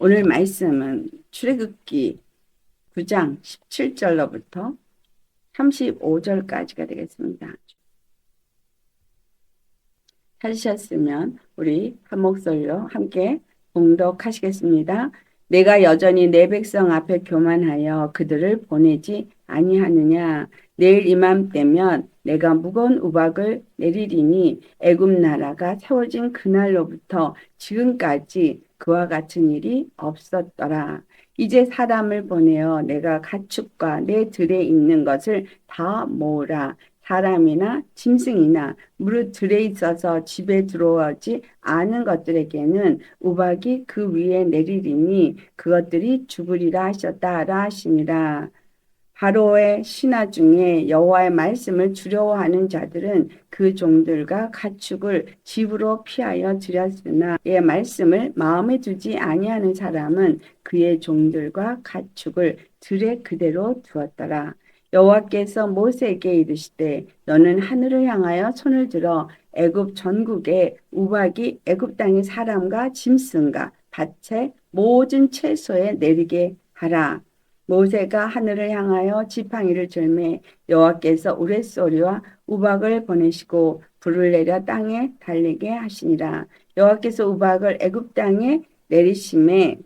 오늘 말씀은 출애굽기 9장 17절로부터 35절까지가 되겠습니다. 찾으셨으면 우리 한 목소리로 함께 봉독하시겠습니다. 내가 여전히 내 백성 앞에 교만하여 그들을 보내지 아니하느냐. 내일 이맘때면 내가 무거운 우박을 내리리니 애굽 나라가 세워진 그날로부터 지금까지 그와 같은 일이 없었더라. 이제 사람을 보내어 내가 가축과 내 들에 있는 것을 다 모으라. 사람이나 짐승이나 무릇 들에 있어서 집에 들어오지 않은 것들에게는 우박이 그 위에 내리리니 그것들이 죽으리라 하셨다라 하시니라. 바로의 신하 중에 여호와의 말씀을 두려워하는 자들은 그 종들과 가축을 집으로 피하여 들였으나 의 말씀을 마음에 두지 아니하는 사람은 그의 종들과 가축을 들에 그대로 두었더라. 여호와께서 모세에게 이르시되 너는 하늘을 향하여 손을 들어 애굽 전국에 우박이 애굽 땅의 사람과 짐승과 밭의 모든 채소에 내리게 하라. 모세가 하늘을 향하여 지팡이를 들매 여호와께서 우레소리와 우박을 보내시고 불을 내려 땅에 달리게 하시니라. 여호와께서 우박을 애굽 땅에 내리심에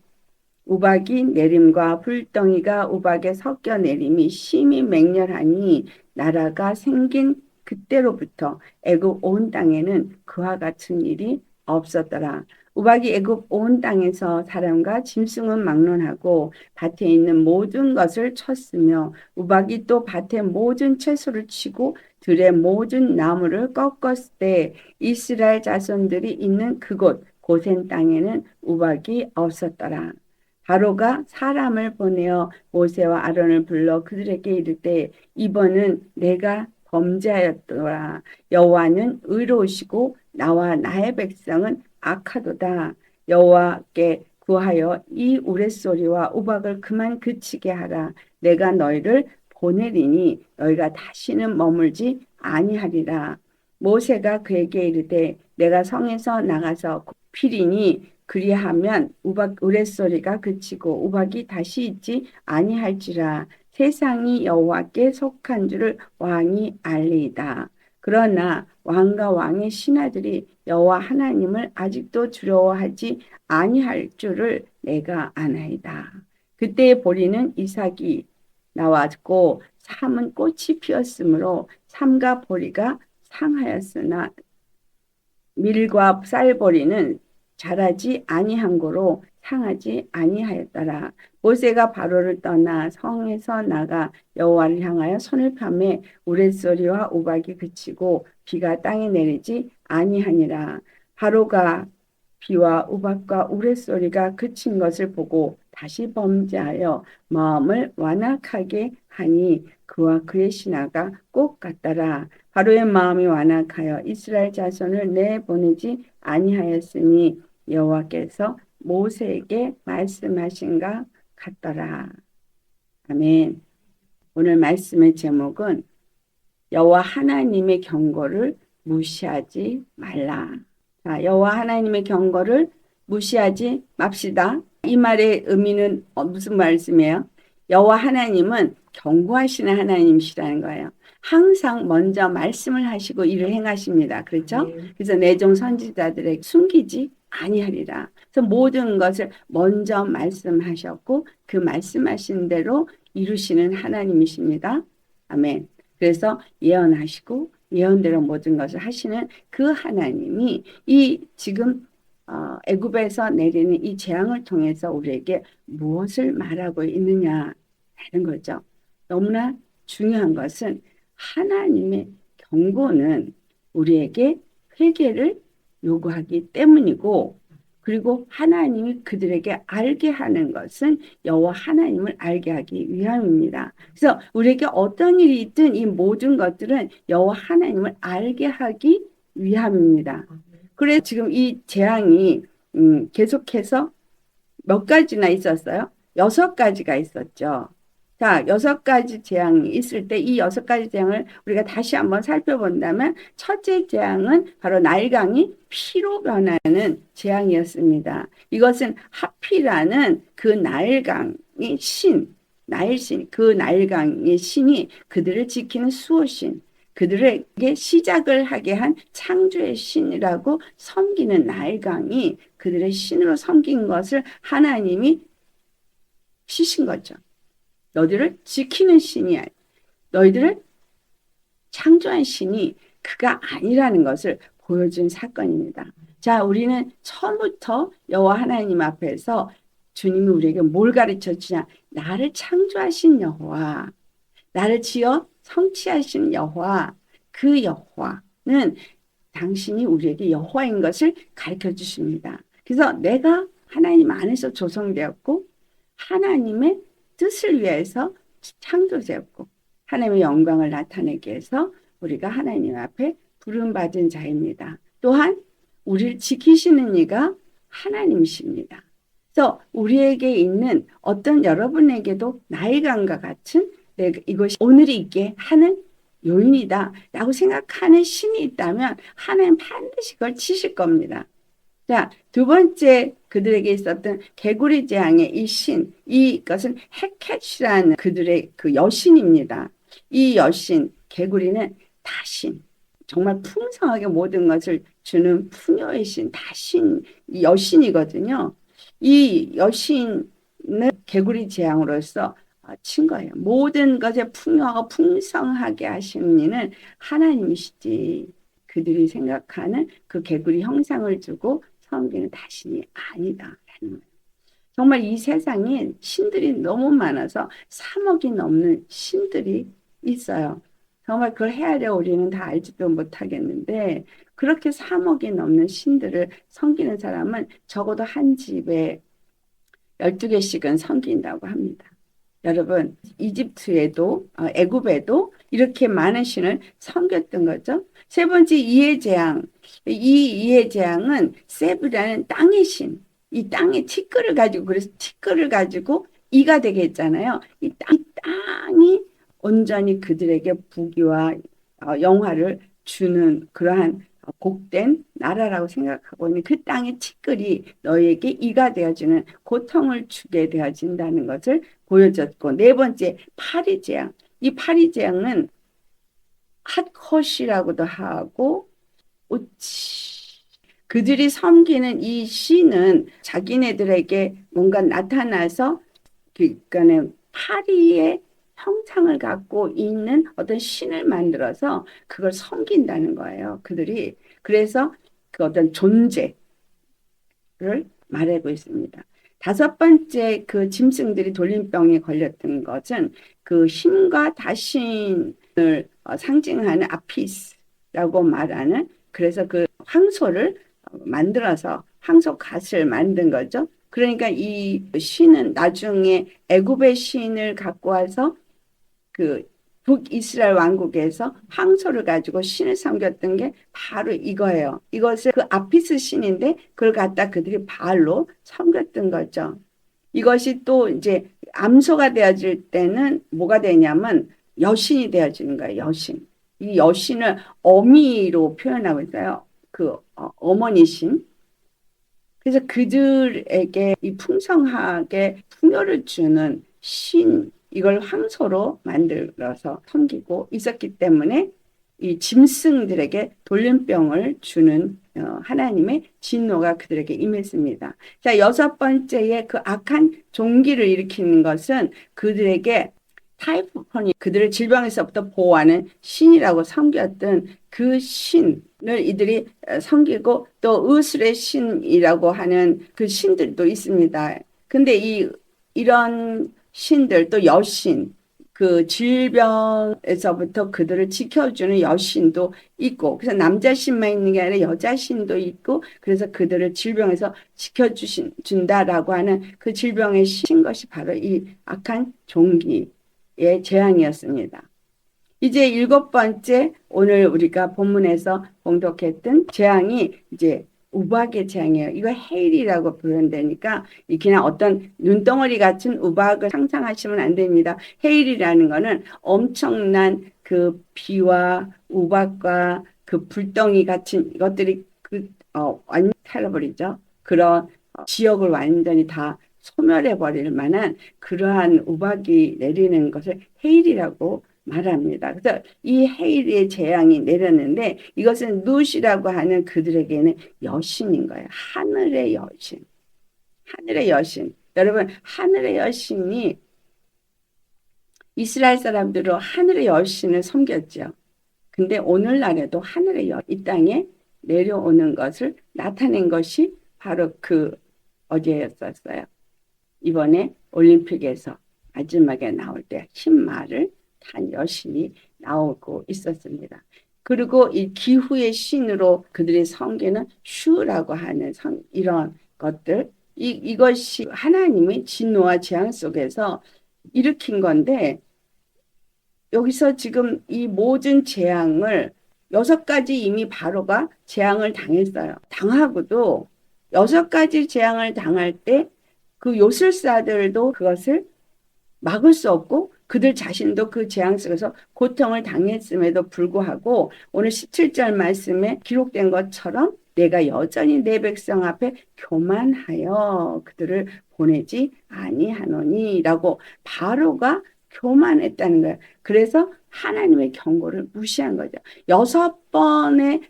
우박이 내림과 불덩이가 우박에 섞여 내림이 심히 맹렬하니 나라가 생긴 그때로부터 애굽 온 땅에는 그와 같은 일이 없었더라. 우박이 애굽 온 땅에서 사람과 짐승은 막론하고 밭에 있는 모든 것을 쳤으며 우박이 또 밭의 모든 채소를 치고 들의 모든 나무를 꺾었을 때 이스라엘 자손들이 있는 그곳 고센 땅에는 우박이 없었더라. 바로가 사람을 보내어 모세와 아론을 불러 그들에게 이르되 이번은 내가 범죄하였더라. 여호와는 의로우시고 나와 나의 백성은 악하도다. 여호와께 구하여 이 우레소리와 우박을 그만 그치게 하라. 내가 너희를 보내리니 너희가 다시는 머물지 아니하리라. 모세가 그에게 이르되 내가 성에서 나가서 피리니 그리하면 우박 우레소리가 그치고 우박이 다시 있지 아니할지라. 세상이 여호와께 속한 줄을 왕이 알리이다. 그러나 왕과 왕의 신하들이 여호와 하나님을 아직도 두려워하지 아니할 줄을 내가 아나이다. 그때의 보리는 이삭이 나왔고 삼은 꽃이 피었으므로 삼과 보리가 상하였으나 밀과 쌀보리는 자라지 아니한 고로 상하지 아니하였더라. 모세가 바로를 떠나 성에서 나가 여호와를 향하여 손을 펴매 우레소리와 우박이 그치고 비가 땅에 내리지 아니하니라. 바로가 비와 우박과 우레소리가 그친 것을 보고 다시 범죄하여 마음을 완악하게 하니 그와 그의 신하가 꼭 같더라. 바로의 마음이 완악하여 이스라엘 자손을 내보내지 아니하였으니 여호와께서 모세에게 말씀하신가 같더라. 아멘. 오늘 말씀의 제목은 여호와 하나님의 경고를 무시하지 말라. 자, 여호와 하나님의 경고를 무시하지 맙시다. 이 말의 의미는 무슨 말씀이에요? 여호와 하나님은 경고하시는 하나님이시라는 거예요. 항상 먼저 말씀을 하시고 일을 행하십니다. 그렇죠? 그래서 내종 선지자들에게 숨기지 아니하리라. 그래서 모든 것을 먼저 말씀하셨고 그 말씀하신 대로 이루시는 하나님이십니다. 아멘. 그래서 예언하시고 예언대로 모든 것을 하시는 그 하나님이 이 지금 애굽에서 내리는 이 재앙을 통해서 우리에게 무엇을 말하고 있느냐 하는 거죠. 너무나 중요한 것은 하나님의 경고는 우리에게 회개를 요구하기 때문이고 그리고 하나님이 그들에게 알게 하는 것은 여호와 하나님을 알게 하기 위함입니다. 그래서 우리에게 어떤 일이 있든 이 모든 것들은 여호와 하나님을 알게 하기 위함입니다. 그래서 지금 이 재앙이 계속해서 몇 가지나 있었어요? 6가지가 있었죠. 자, 6가지 재앙이 있을 때 이 6가지 재앙을 우리가 다시 한번 살펴본다면 첫째 재앙은 바로 나일강이 피로 변하는 재앙이었습니다. 이것은 하피라는 그 나일강의 신, 나일신, 그 나일강의 신이 그들을 지키는 수호신, 그들에게 시작을 하게 한 창조의 신이라고 섬기는 나일강이 그들의 신으로 섬긴 것을 하나님이 시신 거죠. 너희들을 지키는 신이 너희들을 창조한 신이 그가 아니라는 것을 보여준 사건입니다. 자, 우리는 처음부터 여호와 하나님 앞에서 주님이 우리에게 뭘 가르쳐 주냐? 나를 창조하신 여호와, 나를 지어 성취하신 여호와, 그 여호와는 당신이 우리에게 여호와인 것을 가르쳐 주십니다. 그래서 내가 하나님 안에서 조성되었고 하나님의 뜻을 위해서 창조되었고 하나님의 영광을 나타내기 위해서 우리가 하나님 앞에 부름받은 자입니다. 또한 우리를 지키시는 이가 하나님이십니다. 그래서 우리에게 있는 어떤 여러분에게도 나일강과 같은 이것이 오늘이 있게 하는 요인이다 라고 생각하는 신이 있다면 하나님 반드시 그걸 치실 겁니다. 자, 두 번째 그들에게 있었던 개구리 재앙의 이 신, 이것은 헤켓이라는 그들의 그 여신입니다. 이 여신, 개구리는 다신, 정말 풍성하게 모든 것을 주는 풍요의 신, 다신, 여신이거든요. 이 여신을 개구리 재앙으로서 친 거예요. 모든 것에 풍요하고 풍성하게 하시는 이는 하나님이시지. 그들이 생각하는 그 개구리 형상을 두고 섬기는 다신이 아니다라는 거예요. 정말 이 세상에 신들이 너무 많아서 3억이 넘는 신들이 있어요. 정말 그걸 헤아려 우리는 다 알지도 못하겠는데 그렇게 3억이 넘는 신들을 섬기는 사람은 적어도 한 집에 12개씩은 섬긴다고 합니다. 여러분, 이집트에도 애굽에도 이렇게 많은 신을 섬겼던 거죠. 세 번째 이의 재앙. 이 이의 재앙은 세브라는 땅의 신. 이 땅의 티끌을 가지고 그래서 티끌을 가지고 이가 되게 했잖아요. 이 땅이 온전히 그들에게 부귀와 영화를 주는 그러한 복된 나라라고 생각하고 있는 그 땅의 티끌이 너희에게 이가 되어주는 고통을 주게 되어진다는 것을 보여줬고 네 번째 파리재앙. 이 파리재앙은 핫컷이라고도 하고 우치. 그들이 섬기는 이 신은 자기네들에게 뭔가 나타나서 그러니까는 파리의 형상을 갖고 있는 어떤 신을 만들어서 그걸 섬긴다는 거예요. 그들이 그래서 그 어떤 존재를 말하고 있습니다. 다섯 번째 그 짐승들이 돌림병에 걸렸던 것은 그 힘과 다신을 상징하는 아피스라고 말하는 그래서 그 황소를 만들어서 황소 갓을 만든 거죠. 그러니까 이 신은 나중에 애굽의 신을 갖고 와서 그 북이스라엘 왕국에서 황소를 가지고 신을 섬겼던 게 바로 이거예요. 이것을 그 아피스 신인데 그걸 갖다 그들이 바알로 섬겼던 거죠. 이것이 또 이제 암소가 되어질 때는 뭐가 되냐면 여신이 되어지는 거예요. 여신. 이 여신을 어미로 표현하고 있어요. 그 어머니신. 그래서 그들에게 이 풍성하게 풍요를 주는 신 이걸 황소로 만들어서 섬기고 있었기 때문에 이 짐승들에게 돌림병을 주는 하나님의 진노가 그들에게 임했습니다. 자, 여섯 번째에 그 악한 종기를 일으키는 것은 그들에게 타이포니 그들을 질병에서부터 보호하는 신이라고 섬겼던 그 신을 이들이 섬기고 또 의술의 신이라고 하는 그 신들도 있습니다. 근데 이런 신들 또 여신 그 질병에서부터 그들을 지켜주는 여신도 있고 그래서 남자 신만 있는 게 아니라 여자 신도 있고 그래서 그들을 질병에서 지켜준다라고 하는 그 질병의 신 것이 바로 이 악한 종기 의 재앙이었습니다. 이제 일곱 번째 오늘 우리가 본문에서 봉독했던 재앙이 이제 우박의 재앙이에요. 이거 헤일이라고 표현되니까 그냥 어떤 눈덩어리 같은 우박을 상상하시면 안 됩니다. 헤일이라는 거는 엄청난 그 비와 우박과 그 불덩이 같은 것들이 완전 탈려버리죠. 그런 지역을 완전히 다 소멸해 버릴 만한 그러한 우박이 내리는 것을 헤일이라고 말합니다. 그래서 이 헤일의 재앙이 내렸는데 이것은 룻이라고 하는 그들에게는 여신인 거예요. 하늘의 여신. 하늘의 여신. 여러분, 하늘의 여신이 이스라엘 사람들은 하늘의 여신을 섬겼죠. 근데 오늘날에도 하늘의 이 땅에 내려오는 것을 나타낸 것이 바로 그 어제였었어요. 이번에 올림픽에서 마지막에 나올 때 흰말을 탄 여신이 나오고 있었습니다. 그리고 이 기후의 신으로 그들이 섬기는 슈라고 하는 이런 것들, 이것이 하나님의 진노와 재앙 속에서 일으킨 건데, 여기서 지금 이 모든 재앙을 6가지 이미 바로가 재앙을 당했어요. 당하고도 6가지 재앙을 당할 때 그 요술사들도 그것을 막을 수 없고 그들 자신도 그 재앙 속에서 고통을 당했음에도 불구하고 오늘 17절 말씀에 기록된 것처럼 내가 여전히 내 백성 앞에 교만하여 그들을 보내지 아니하노니라고 바로가 교만했다는 거예요. 그래서 하나님의 경고를 무시한 거죠. 6번의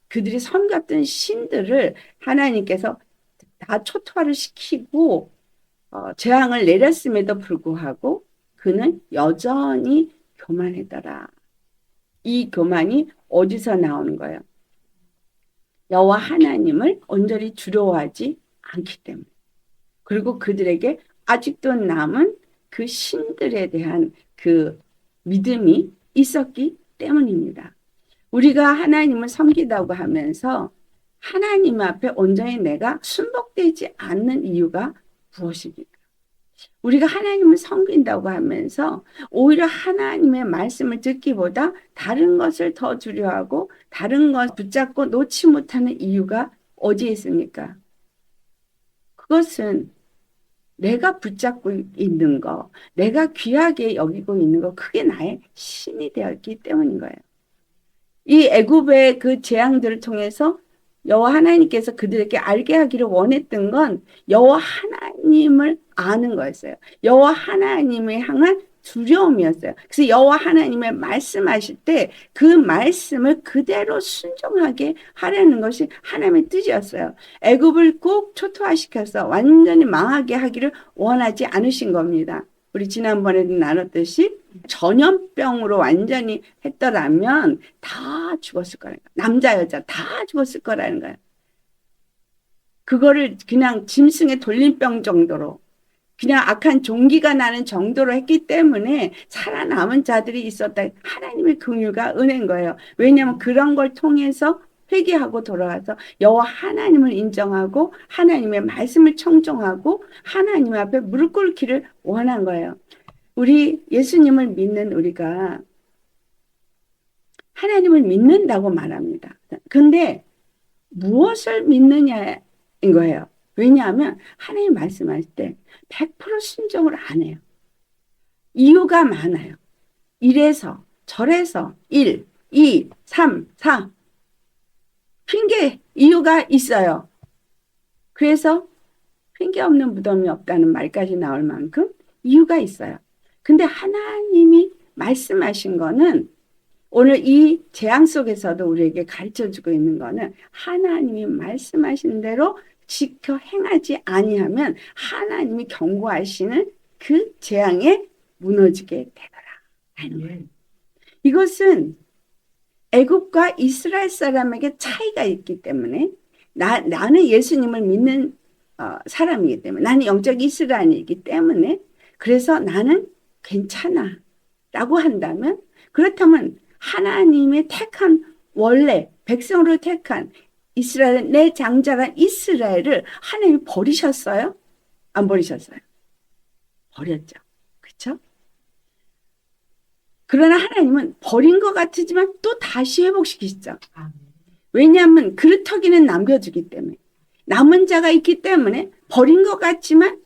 그들이 섬겼던 신들을 하나님께서 다 초토화를 시키고 재앙을 내렸음에도 불구하고 그는 여전히 교만했더라. 이 교만이 어디서 나오는 거예요? 여호와 하나님을 온전히 두려워하지 않기 때문에. 그리고 그들에게 아직도 남은 그 신들에 대한 그 믿음이 있었기 때문입니다. 우리가 하나님을 섬기다고 하면서 하나님 앞에 온전히 내가 순복되지 않는 이유가 무엇입니까? 우리가 하나님을 섬긴다고 하면서 오히려 하나님의 말씀을 듣기보다 다른 것을 더 두려워하고 다른 것 붙잡고 놓지 못하는 이유가 어디에 있습니까? 그것은 내가 붙잡고 있는 거, 내가 귀하게 여기고 있는 거, 그게 나의 신이 되었기 때문인 거예요. 이 애굽의 그 재앙들을 통해서 여호와 하나님께서 그들에게 알게 하기를 원했던 건 여호와 하나님을 아는 거였어요. 여호와 하나님을 향한 두려움이었어요. 그래서 여호와 하나님의 말씀하실 때 그 말씀을 그대로 순종하게 하려는 것이 하나님의 뜻이었어요. 애굽을 꼭 초토화시켜서 완전히 망하게 하기를 원하지 않으신 겁니다. 우리 지난번에도 나눴듯이 전염병으로 완전히 했더라면 다 죽었을 거라는 거예요. 남자 여자 다 죽었을 거라는 거예요. 그거를 그냥 짐승의 돌림병 정도로 그냥 악한 종기가 나는 정도로 했기 때문에 살아남은 자들이 있었다. 하나님의 긍휼과 은혜인 거예요. 왜냐하면 그런 걸 통해서 회개하고 돌아와서 여호와 하나님을 인정하고 하나님의 말씀을 청종하고 하나님 앞에 무릎 꿇기를 원한 거예요. 우리 예수님을 믿는 우리가 하나님을 믿는다고 말합니다. 근데 무엇을 믿느냐인 거예요. 왜냐하면 하나님 말씀할 때 100% 순종을 안 해요. 이유가 많아요. 이래서 저래서 1, 2, 3, 4 핑계 이유가 있어요. 그래서 핑계 없는 무덤이 없다는 말까지 나올 만큼 이유가 있어요. 근데 하나님이 말씀하신 거는 오늘 이 재앙 속에서도 우리에게 가르쳐주고 있는 거는 하나님이 말씀하신 대로 지켜 행하지 아니하면 하나님이 경고하시는 그 재앙에 무너지게 되더라. 이것은 애굽과 이스라엘 사람에게 차이가 있기 때문에 나는 예수님을 믿는 사람이기 때문에 나는 영적 이스라엘이기 때문에 그래서 나는 괜찮아 라고 한다면 그렇다면 하나님의 택한 원래 백성으로 택한 이스라엘 내 장자가 이스라엘을 하나님이 버리셨어요? 안 버리셨어요? 버렸죠. 그렇죠? 그러나 하나님은 버린 것 같지만 또 다시 회복시키시죠. 왜냐하면 그루터기는 남겨주기 때문에. 남은 자가 있기 때문에 버린 것 같지만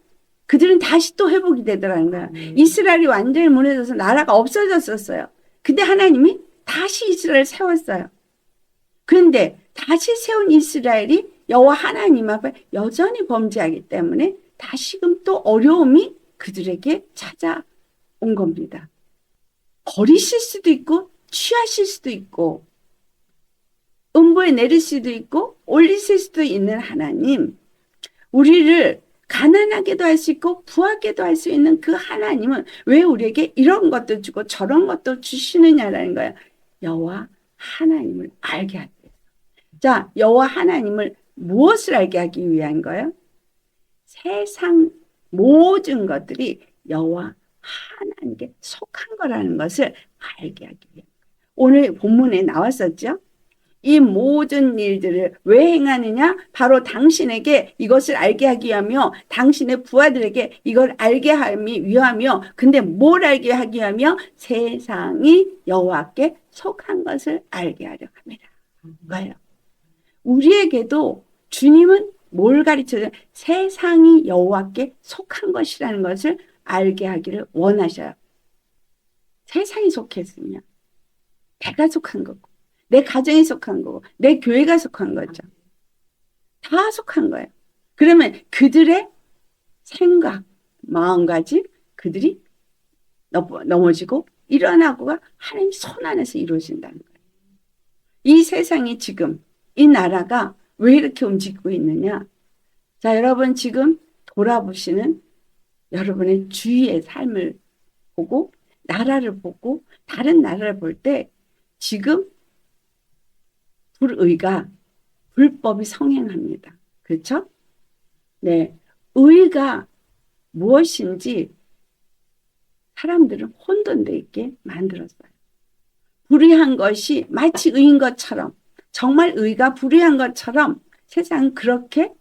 그들은 다시 또 회복이 되더라는 거야. 이스라엘이 완전히 무너져서 나라가 없어졌었어요. 근데 하나님이 다시 이스라엘을 세웠어요. 그런데 다시 세운 이스라엘이 여호와 하나님 앞에 여전히 범죄하기 때문에 다시금 또 어려움이 그들에게 찾아온 겁니다. 버리실 수도 있고 취하실 수도 있고 음부에 내릴 수도 있고 올리실 수도 있는 하나님, 우리를 가난하게도 할 수 있고 부하게도 할 수 있는 그 하나님은 왜 우리에게 이런 것도 주고 저런 것도 주시느냐라는 거예요. 여호와 하나님을 알게 하기 위해서. 자, 여호와 하나님을 무엇을 알게 하기 위한 거예요? 세상 모든 것들이 여호와 하나님께 속한 거라는 것을 알게 하기 위한 거예요. 오늘 본문에 나왔었죠? 이 모든 일들을 왜 행하느냐? 바로 당신에게 이것을 알게 하기 위하며 당신의 부하들에게 이걸 알게 하기 위하며, 근데 뭘 알게 하기 위하며? 세상이 여호와께 속한 것을 알게 하려 합니다. 뭐예요? 우리에게도 주님은 뭘 가르쳐줘요? 세상이 여호와께 속한 것이라는 것을 알게 하기를 원하셔요. 세상이 속했으면 내가 속한 거고 내 가정에 속한 거고 내 교회가 속한 거죠. 다 속한 거예요. 그러면 그들의 생각, 마음가짐, 그들이 넘어지고 일어나고가 하나님 손 안에서 이루어진다는 거예요. 이 세상이 지금 이 나라가 왜 이렇게 움직이고 있느냐? 자, 여러분 지금 돌아보시는 여러분의 주위의 삶을 보고 나라를 보고 다른 나라를 볼 때 지금 불의가 불법이 성행합니다. 그렇죠? 네, 의가 무엇인지 사람들은 혼돈돼 있게 만들었어요. 불의한 것이 마치 의인 것처럼, 정말 의가 불의한 것처럼 세상은 그렇게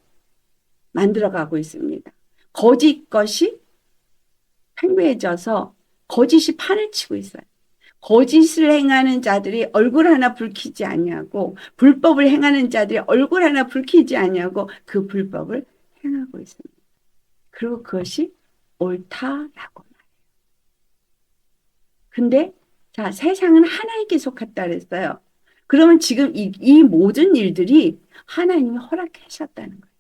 만들어가고 있습니다. 거짓 것이 팽배해져서 거짓이 판을 치고 있어요. 거짓을 행하는 자들이 얼굴 하나 붉히지 아니하고 불법을 행하는 자들이 얼굴 하나 붉히지 아니하고 그 불법을 행하고 있습니다. 그리고 그것이 옳다라고 말해요. 근데 자, 세상은 하나님께 속했다 그랬어요. 그러면 지금 이 모든 일들이 하나님이 허락하셨다는 거예요.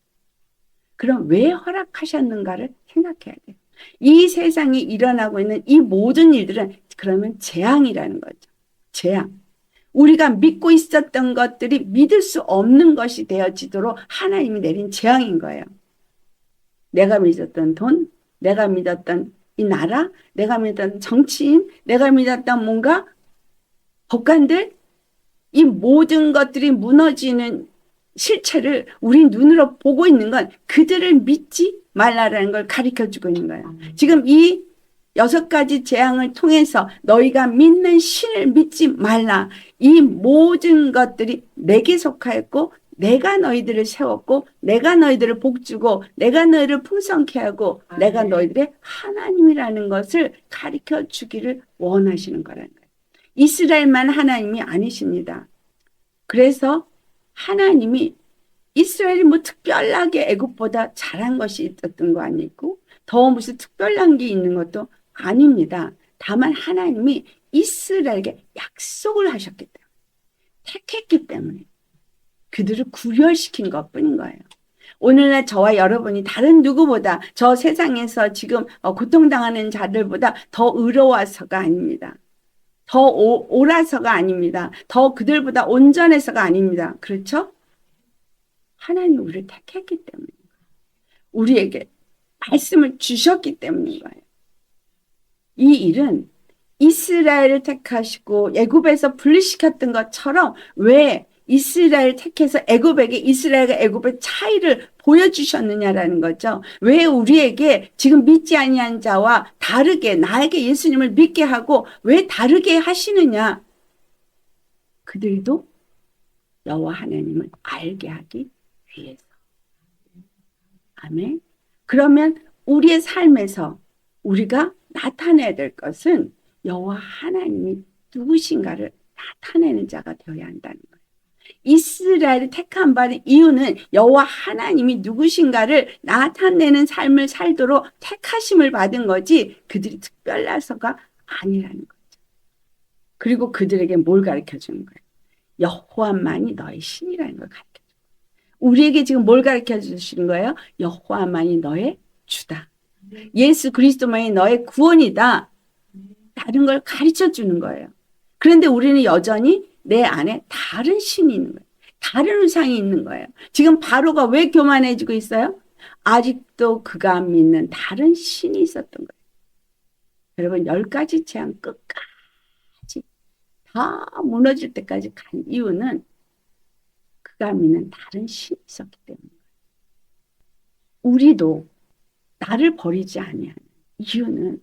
그럼 왜 허락하셨는가를 생각해야 돼요. 이 세상에 일어나고 있는 이 모든 일들은 그러면 재앙이라는 거죠. 재앙. 우리가 믿고 있었던 것들이 믿을 수 없는 것이 되어지도록 하나님이 내린 재앙인 거예요. 내가 믿었던 돈, 내가 믿었던 이 나라, 내가 믿었던 정치인, 내가 믿었던 뭔가 법관들, 이 모든 것들이 무너지는 실체를 우리 눈으로 보고 있는 건 그들을 믿지 말라라는 걸 가르쳐주고 있는 거예요. 지금 이 6가지 재앙을 통해서 너희가 믿는 신을 믿지 말라. 이 모든 것들이 내게 속하였고 내가 너희들을 세웠고 내가 너희들을 복주고 내가 너희를 풍성케 하고 내가 너희들의 하나님이라는 것을 가르쳐주기를 원하시는 거라는 거예요. 이스라엘만 하나님이 아니십니다. 그래서 하나님이 이스라엘이 뭐 특별하게 애굽보다 잘한 것이 있었던 거 아니고 더 무슨 특별한 게 있는 것도 아닙니다. 다만 하나님이 이스라엘에게 약속을 하셨기 때문에 택했기 때문에 그들을 구별시킨 것뿐인 거예요. 오늘날 저와 여러분이 다른 누구보다 저 세상에서 지금 고통당하는 자들보다 더 의로워서가 아닙니다. 더 옳아서가 아닙니다. 더 그들보다 온전해서가 아닙니다. 그렇죠? 하나님이 우리를 택했기 때문에 우리에게 말씀을 주셨기 때문인 거예요. 이 일은 이스라엘을 택하시고 애굽에서 분리시켰던 것처럼 왜 이스라엘 택해서 애굽에게 이스라엘과 애굽의 차이를 보여주셨느냐라는 거죠. 왜 우리에게 지금 믿지 아니한 자와 다르게 나에게 예수님을 믿게 하고 왜 다르게 하시느냐. 그들도 여호와 하나님을 알게 하기 위해서. 아멘. 그러면 우리의 삶에서 우리가 나타내야 될 것은 여호와 하나님이 누구신가를 나타내는 자가 되어야 한다는 거예요. 이스라엘이 택함 받은 이유는 여호와 하나님이 누구신가를 나타내는 삶을 살도록 택하심을 받은 거지 그들이 특별나서가 아니라는 거예요. 그리고 그들에게 뭘 가르쳐 주는 거예요? 여호와만이 너의 신이라는 걸 가르쳐 줘요. 우리에게 지금 뭘 가르쳐 주시는 거예요? 여호와만이 너의 주다. 예수 그리스도만이 너의 구원이다. 다른 걸 가르쳐 주는 거예요. 그런데 우리는 여전히 내 안에 다른 신이 있는 거예요. 다른 우상이 있는 거예요. 지금 바로가 왜 교만해지고 있어요? 아직도 그가 믿는 다른 신이 있었던 거예요. 여러분 10가지 재앙 끝까지 다 무너질 때까지 간 이유는 그가 믿는 다른 신이 있었기 때문이에요. 우리도 나를 버리지 아니하는 이유는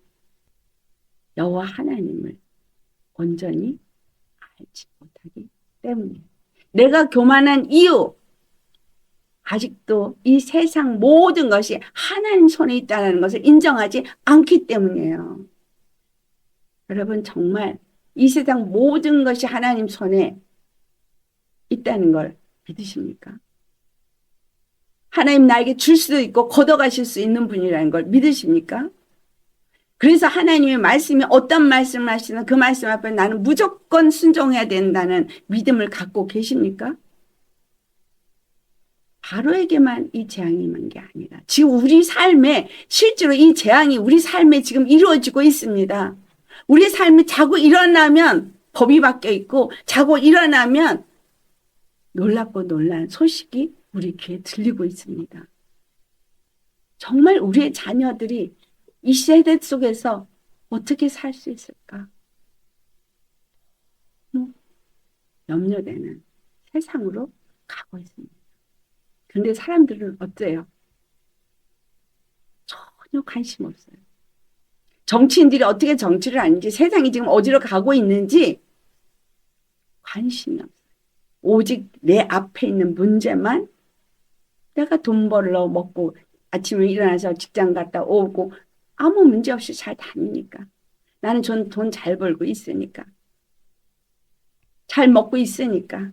여호와 하나님을 온전히 알지 못하기 때문이에요. 내가 교만한 이유, 아직도 이 세상 모든 것이 하나님 손에 있다는 것을 인정하지 않기 때문이에요. 여러분 정말 이 세상 모든 것이 하나님 손에 있다는 걸 믿으십니까? 하나님 나에게 줄 수도 있고 걷어가실 수 있는 분이라는 걸 믿으십니까? 그래서 하나님의 말씀이 어떤 말씀을 하시나 그 말씀 앞에 나는 무조건 순종해야 된다는 믿음을 갖고 계십니까? 바로에게만 이 재앙이 임한 게 아니라 지금 우리 삶에 실제로 이 재앙이 우리 삶에 지금 이루어지고 있습니다. 우리 삶이 자고 일어나면 법이 바뀌어 있고 자고 일어나면 놀랍고 놀란 소식이 우리 귀에 들리고 있습니다. 정말 우리의 자녀들이 이 세대 속에서 어떻게 살 수 있을까? 염려되는 세상으로 가고 있습니다. 그런데 사람들은 어때요? 전혀 관심 없어요. 정치인들이 어떻게 정치를 하는지 세상이 지금 어디로 가고 있는지 관심이 없어요. 오직 내 앞에 있는 문제만 내가 돈 벌러 먹고 아침에 일어나서 직장 갔다 오고 아무 문제 없이 잘 다니니까 나는 돈 잘 벌고 있으니까 잘 먹고 있으니까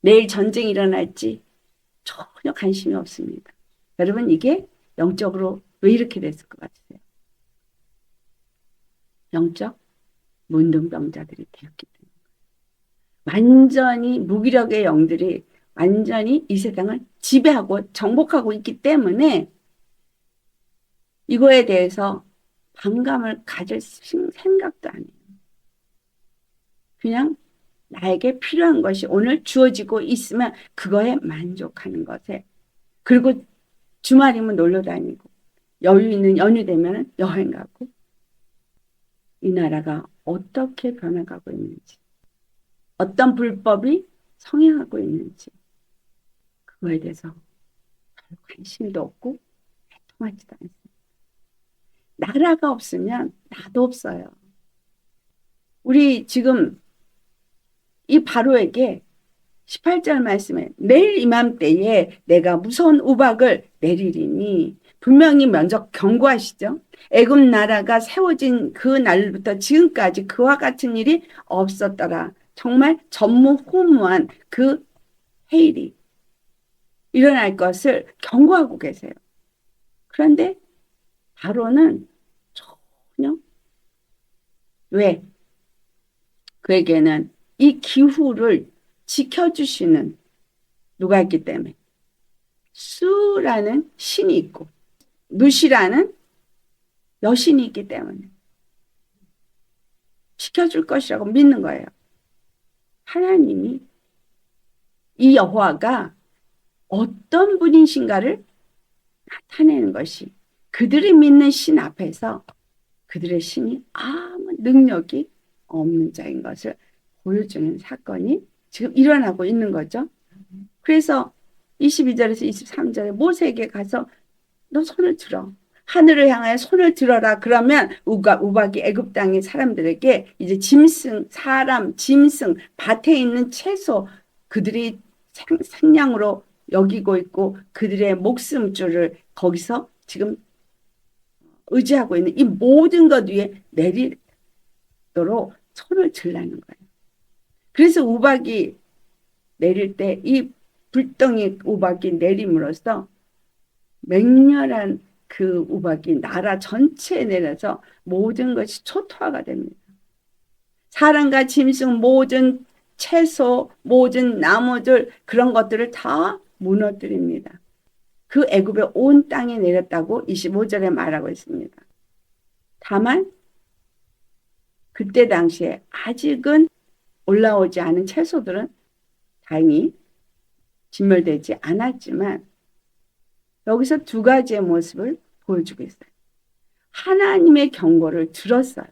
내일 전쟁이 일어날지 전혀 관심이 없습니다. 여러분 이게 영적으로 왜 이렇게 됐을 것 같으세요? 영적 문둥병자들이 되었기 때문에 완전히 무기력의 영들이 완전히 이 세상을 지배하고 정복하고 있기 때문에 이거에 대해서 반감을 가질 생각도 안 해요. 그냥 나에게 필요한 것이 오늘 주어지고 있으면 그거에 만족하는 것에 그리고 주말이면 놀러 다니고 여유 있는 연휴 되면 여행 가고 이 나라가 어떻게 변해가고 있는지 어떤 불법이 성행하고 있는지 그거에 대해서 관심도 없고 통하지도 않습니다. 나라가 없으면 나도 없어요. 우리 지금 이 바로에게 18절 말씀에 내일 이맘때에 내가 무서운 우박을 내리리니 분명히 먼저 경고하시죠. 애굽 나라가 세워진 그 날부터 지금까지 그와 같은 일이 없었더라. 정말 전무후무한 그 해일이 일어날 것을 경고하고 계세요. 그런데 바로는 전혀 왜? 그에게는 이 기후를 지켜주시는 누가 있기 때문에 수라는 신이 있고 누시라는 여신이 있기 때문에 지켜줄 것이라고 믿는 거예요. 하나님이 이 여호와가 어떤 분이신가를 나타내는 것이 그들이 믿는 신 앞에서 그들의 신이 아무 능력이 없는 자인 것을 보여주는 사건이 지금 일어나고 있는 거죠. 그래서 22절에서 23절에 모세에게 가서 너 손을 들어. 하늘을 향하여 손을 들어라. 그러면 우박이 애굽 땅의 사람들에게 이제 짐승, 사람, 짐승, 밭에 있는 채소 그들이 생량으로 여기고 있고 그들의 목숨줄을 거기서 지금 의지하고 있는 이 모든 것 위에 내리도록 손을 들라는 거예요. 그래서 우박이 내릴 때 이 불덩이 우박이 내림으로써 맹렬한 그 우박이 나라 전체에 내려서 모든 것이 초토화가 됩니다. 사람과 짐승, 모든 채소, 모든 나무들, 그런 것들을 다 무너뜨립니다. 그 애굽의 온 땅에 내렸다고 25절에 말하고 있습니다. 다만 그때 당시에 아직은 올라오지 않은 채소들은 다행히 진멸되지 않았지만 여기서 두 가지의 모습을 보여주고 있어요. 하나님의 경고를 들었어요.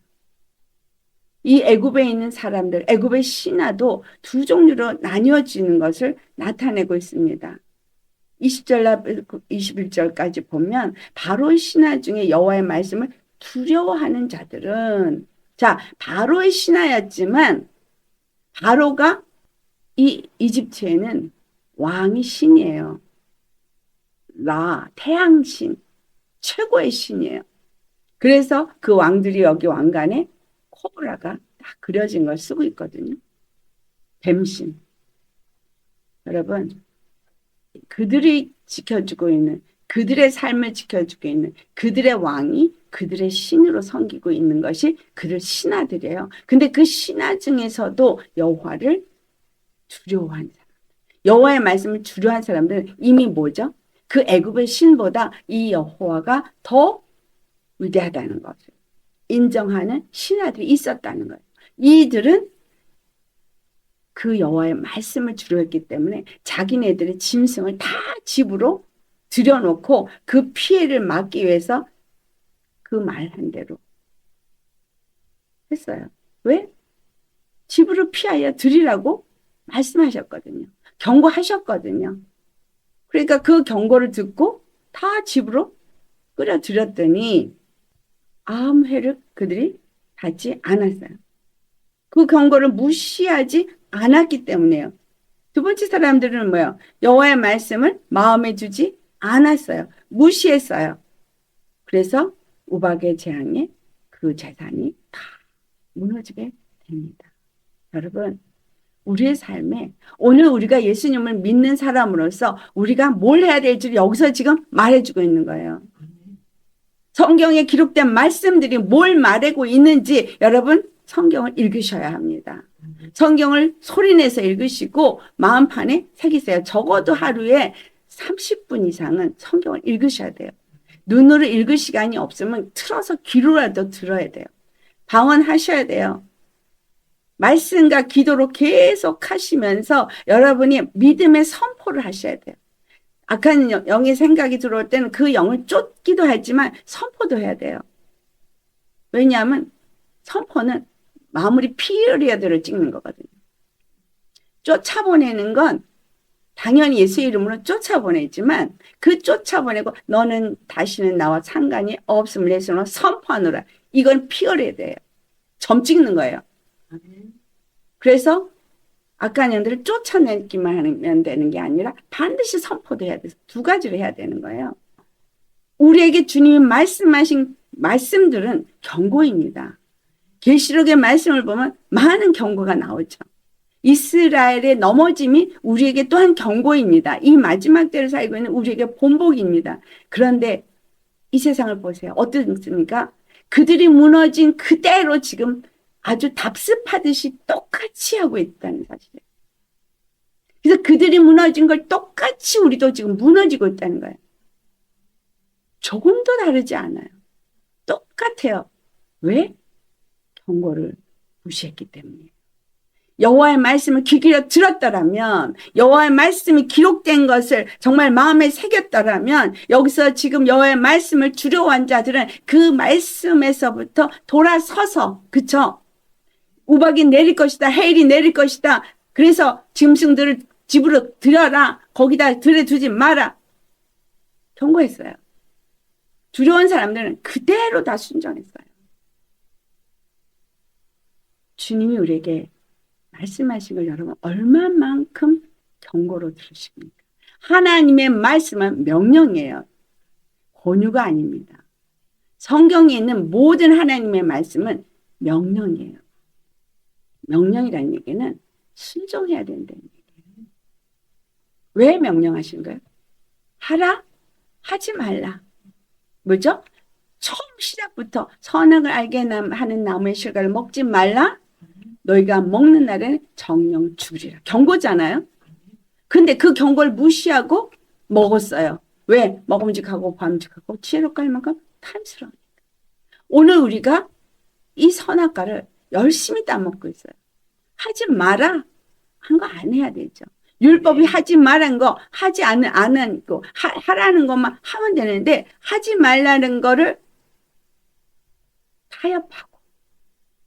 이 애굽에 있는 사람들, 애굽의 신하도 두 종류로 나뉘어지는 것을 나타내고 있습니다. 20절, 21절까지 보면 바로의 신하 중에 여호와의 말씀을 두려워하는 자들은, 자, 바로의 신하였지만 바로가 이 이집트에는 왕이 신이에요. 라, 태양신, 최고의 신이에요. 그래서 그 왕들이 여기 왕관에 코브라가 딱 그려진 걸 쓰고 있거든요. 뱀신. 여러분, 그들이 지켜주고 있는, 그들의 삶을 지켜주고 있는 그들의 왕이 그들의 신으로 섬기고 있는 것이 그들 신하들이에요. 근데 그 신하 중에서도 여호와를 두려워하는 사람, 여호와의 말씀을 두려워하는 사람들은 이미 뭐죠? 그 애굽의 신보다 이 여호와가 더 위대하다는 것을 인정하는 신하들이 있었다는 거예요. 이들은 그 여호와의 말씀을 두려워했기 때문에 자기네들의 짐승을 다 집으로 들여놓고 그 피해를 막기 위해서 그 말한 대로 했어요. 왜? 집으로 피하여 드리라고 말씀하셨거든요. 경고하셨거든요. 그러니까 그 경고를 듣고 다 집으로 끌어들였더니 아무 해를 그들이 받지 않았어요. 그 경고를 무시하지 않았기 때문에요. 두 번째 사람들은 뭐예요? 여호와의 말씀을 마음에 두지 않았어요. 무시했어요. 그래서 우박의 재앙에 그 재산이 다 무너지게 됩니다. 여러분, 우리의 삶에 오늘 우리가 예수님을 믿는 사람으로서 우리가 뭘 해야 될지 여기서 지금 말해주고 있는 거예요. 성경에 기록된 말씀들이 뭘 말하고 있는지 여러분 성경을 읽으셔야 합니다. 성경을 소리내서 읽으시고 마음판에 새기세요. 적어도 하루에 30분 이상은 성경을 읽으셔야 돼요. 눈으로 읽을 시간이 없으면 틀어서 귀로라도 들어야 돼요. 방언하셔야 돼요. 말씀과 기도로 계속 하시면서 여러분이 믿음의 선포를 하셔야 돼요. 악한 영의 생각이 들어올 때는 그 영을 쫓기도 하지만 선포도 해야 돼요. 왜냐하면 선포는 마무리 피리어드를 찍는 거거든요. 쫓아보내는 건 당연히 예수 이름으로 쫓아보내지만 그 쫓아보내고 너는 다시는 나와 상관이 없음을 예수로 선포하노라. 이건 피어레드예요. 점 찍는 거예요. 그래서 악한 영들을 쫓아내기만 하면 되는 게 아니라 반드시 선포도 해야 돼서 두 가지를 해야 되는 거예요. 우리에게 주님이 말씀하신 말씀들은 경고입니다. 계시록의 말씀을 보면 많은 경고가 나오죠. 이스라엘의 넘어짐이 우리에게 또한 경고입니다. 이 마지막 때를 살고 있는 우리에게 본복입니다. 그런데 이 세상을 보세요. 어떻습니까? 그들이 무너진 그대로 지금 아주 답습하듯이 똑같이 하고 있다는 사실이에요. 그래서 그들이 무너진 걸 똑같이 우리도 지금 무너지고 있다는 거예요. 조금도 다르지 않아요. 똑같아요. 왜? 경고를 무시했기 때문이에요. 여호와의 말씀을 귀 기울여 들었더라면, 여호와의 말씀이 기록된 것을 정말 마음에 새겼더라면 여기서 지금 여호와의 말씀을 두려워한 자들은 그 말씀에서부터 돌아서서, 그쵸? 우박이 내릴 것이다. 해일이 내릴 것이다. 그래서 짐승들을 집으로 들여라. 거기다 들여두지 마라. 경고했어요. 두려운 사람들은 그대로 다 순종했어요. 주님이 우리에게 말씀하신 걸 여러분 얼마만큼 경고로 들으십니까? 하나님의 말씀은 명령이에요. 권유가 아닙니다. 성경에 있는 모든 하나님의 말씀은 명령이에요. 명령이라는 얘기는 순종해야 된다는 얘기예요. 왜 명령하신 거예요? 하라? 하지 말라. 뭐죠? 처음 시작부터 선악을 알게 하는 나무의 실과를 먹지 말라. 너희가 먹는 날에는 정령 죽으리라. 경고잖아요. 근데 그 경고를 무시하고 먹었어요. 왜? 먹음직하고 밤직하고 지혜롭고 할 만큼 탐스러우니까. 오늘 우리가 이 선악과를 열심히 따먹고 있어요. 하지 마라 한 거 안 해야 되죠. 율법이 하지 말라는 거 하지 않은 거 하라는 것만 하면 되는데 하지 말라는 거를 타협하고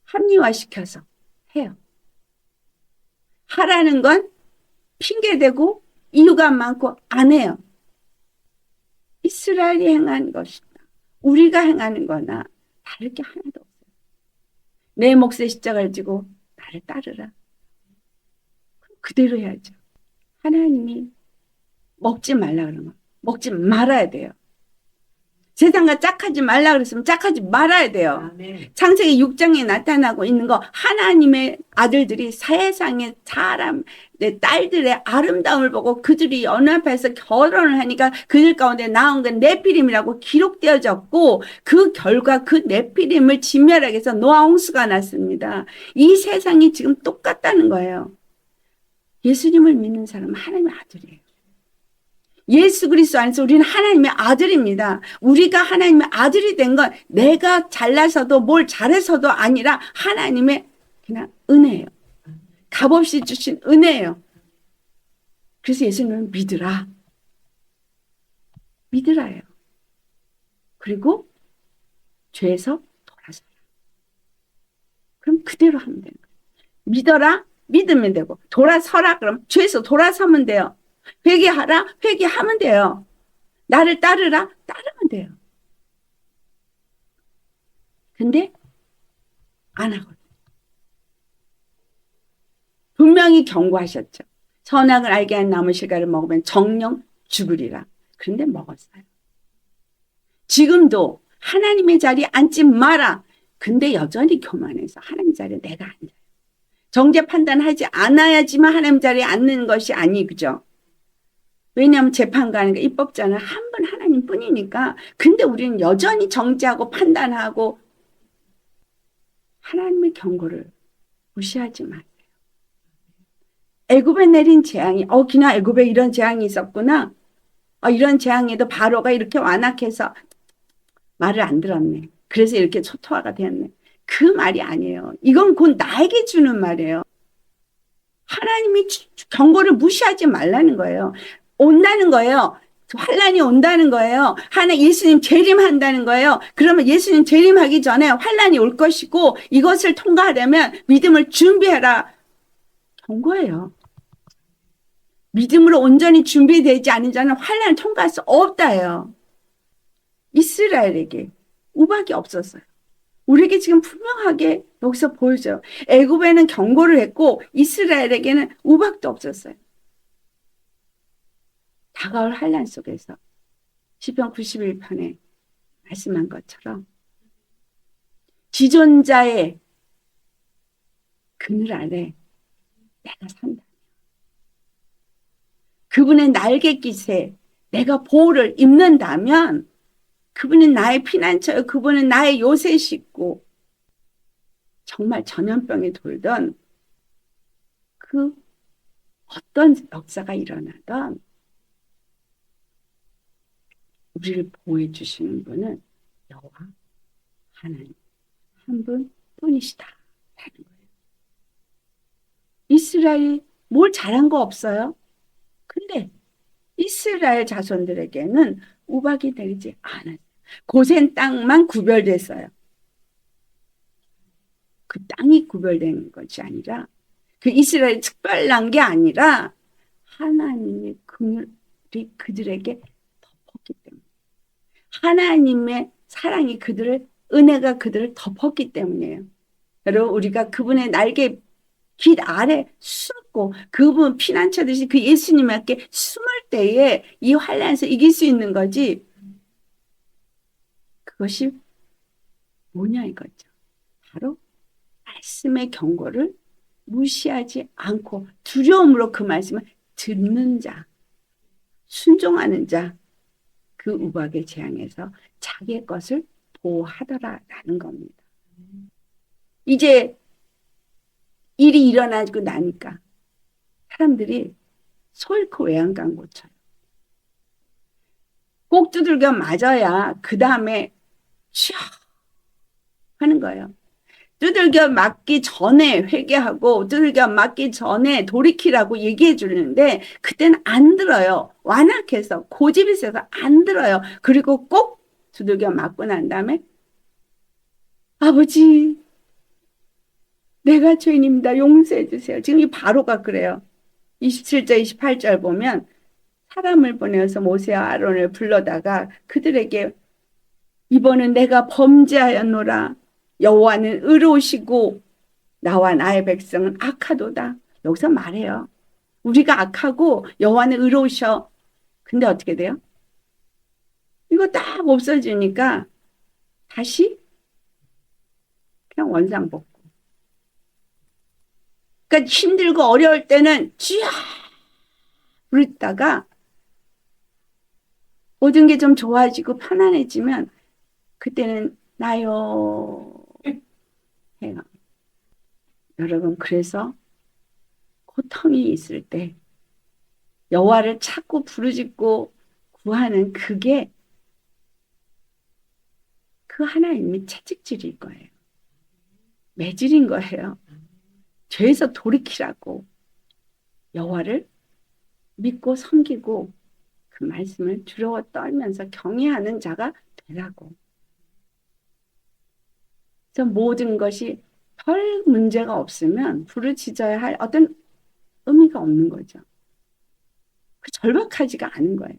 합리화시켜서 해요. 하라는 건 핑계대고 이유가 많고 안 해요. 이스라엘이 행한 것이나 우리가 행하는 거나 다를 게 하나도 없어요. 내 몫의 십자가를 지고 나를 따르라. 그대로 해야죠. 하나님이 먹지 말라 그러는 거 먹지 말아야 돼요. 세상과 짝하지 말라 그랬으면 짝하지 말아야 돼요. 아멘. 창세기 6장에 나타나고 있는 거 하나님의 아들들이 세상의 사람, 내 딸들의 아름다움을 보고 그들이 연합해서 결혼을 하니까 그들 가운데 나온 건 네피림이라고 기록되어졌고 그 결과 그 네피림을 진멸하기 위해서 노아 홍수가 났습니다. 이 세상이 지금 똑같다는 거예요. 예수님을 믿는 사람은 하나님의 아들이에요. 예수 그리스도 안에서 우리는 하나님의 아들입니다. 우리가 하나님의 아들이 된 건 내가 잘나서도 뭘 잘해서도 아니라 하나님의 그냥 은혜예요. 값없이 주신 은혜예요. 그래서 예수님은 믿으라. 믿으라예요. 그리고 죄에서 돌아서라. 그럼 그대로 하면 되는 거예요. 믿어라. 믿으면 되고 돌아서라. 그럼 죄에서 돌아서면 돼요. 회개하라. 회개하면 돼요. 나를 따르라. 따르면 돼요. 근데 안 하거든요. 분명히 경고하셨죠. 선악을 알게 한 나무 실과를 먹으면 정령 죽으리라. 그런데 먹었어요. 지금도 하나님의 자리에 앉지 마라. 근데 여전히 교만해서 하나님 자리에 내가 앉아요. 정죄 판단하지 않아야지만 하나님 자리에 앉는 것이 아니죠. 왜냐하면 재판가는 입법자는 한 분 하나님 뿐이니까. 근데 우리는 여전히 정죄하고 판단하고 하나님의 경고를 무시하지 마세요. 애굽에 내린 재앙이 그냥 애굽에 이런 재앙이 있었구나. 이런 재앙에도 바로가 이렇게 완악해서 말을 안 들었네. 그래서 이렇게 초토화가 되었네. 그 말이 아니에요. 이건 곧 나에게 주는 말이에요. 하나님이 경고를 무시하지 말라는 거예요. 온다는 거예요. 환란이 온다는 거예요. 예수님 재림한다는 거예요. 그러면 예수님 재림하기 전에 환란이 올 것이고 이것을 통과하려면 믿음을 준비해라. 경고예요. 믿음으로 온전히 준비되지 않은 자는 환란을 통과할 수 없다예요. 이스라엘에게 우박이 없었어요. 우리에게 지금 분명하게 여기서 보여줘요. 애굽에는 경고를 했고 이스라엘에게는 우박도 없었어요. 다가올 환란 속에서 시편 91편에 말씀한 것처럼 지존자의 그늘 아래 내가 산다. 그분의 날갯깃에 내가 보호를 입는다면 그분은 나의 피난처요. 그분은 나의 요새시고 정말 전염병이 돌던 그 어떤 역사가 일어나던 우리를 보호해 주시는 분은 여호와 하나님 한 분뿐이시다라는 거예요. 이스라엘이 뭘 잘한 거 없어요. 근데 이스라엘 자손들에게는 우박이 내리지 않았어요. 고센 땅만 구별됐어요. 그 땅이 구별된 것이 아니라 그 이스라엘 특별난 게 아니라 하나님의 그늘이 그들에게 덮었기 때문에 하나님의 사랑이 은혜가 그들을 덮었기 때문이에요. 여러분 우리가 그분의 날개 깃 아래 숨고 그분 피난처듯이 그 예수님께 숨을 때에 이 환란에서 이길 수 있는 거지. 그것이 뭐냐 이거죠. 바로 말씀의 경고를 무시하지 않고 두려움으로 그 말씀을 듣는 자. 순종하는 자, 그 우박의 재앙에서 자기의 것을 보호하더라라는 겁니다. 이제 일이 일어나고 나니까 사람들이 소일코 외양간 고쳐요. 꼭 두들겨 맞아야 그 다음에 쉬어 하는 거예요. 두들겨 맞기 전에 회개하고 두들겨 맞기 전에 돌이키라고 얘기해 주는데 그때는 안 들어요. 완악해서 고집이 세서 안 들어요. 그리고 꼭 두들겨 맞고 난 다음에 아버지 내가 죄인입니다. 용서해 주세요. 지금 이 바로가 그래요. 27절 28절 보면 사람을 보내서 모세와 아론을 불러다가 그들에게 이번은 내가 범죄하였노라. 여호와는 의로우시고 나와 나의 백성은 악하도다. 여기서 말해요. 우리가 악하고 여호와는 의로우셔. 근데 어떻게 돼요? 이거 딱 없어지니까 다시 그냥 원상복구. 그러니까 힘들고 어려울 때는 쥐야 부르다가 모든 게 좀 좋아지고 편안해지면 그때는 나요 해요. 여러분 그래서 고통이 있을 때 여호와를 찾고 부르짖고 구하는 그게 그 하나님의 채찍질일 거예요. 매질인 거예요. 죄에서 돌이키라고 여호와를 믿고 섬기고 그 말씀을 두려워 떨면서 경외하는 자가 되라고. 그래서 모든 것이 별 문제가 없으면 부르짖어야 할 어떤 의미가 없는 거죠. 그 절박하지가 않은 거예요.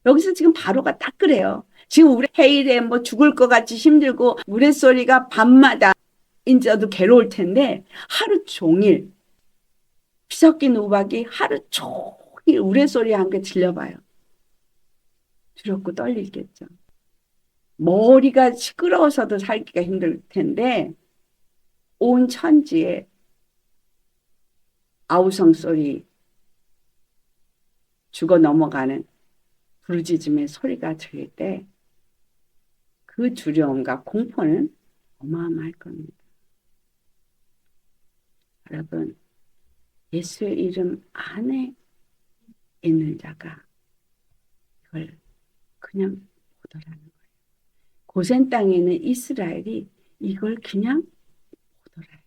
여기서 지금 바로가 딱 그래요. 지금 우리 해일에 뭐 죽을 것 같이 힘들고 우레소리가 밤마다 인자도 괴로울 텐데 하루 종일 피 섞인 우박이 하루 종일 우레소리와 함께 들려봐요. 두렵고 떨리겠죠. 머리가 시끄러워서도 살기가 힘들 텐데 온 천지에 아우성 소리 죽어 넘어가는 부르짖음의 소리가 들릴 때 그 두려움과 공포는 어마어마할 겁니다. 여러분 예수의 이름 안에 있는 자가 이걸 그냥 보더라는 거예요. 고센 땅에 있는 이스라엘이 이걸 그냥 보더라요.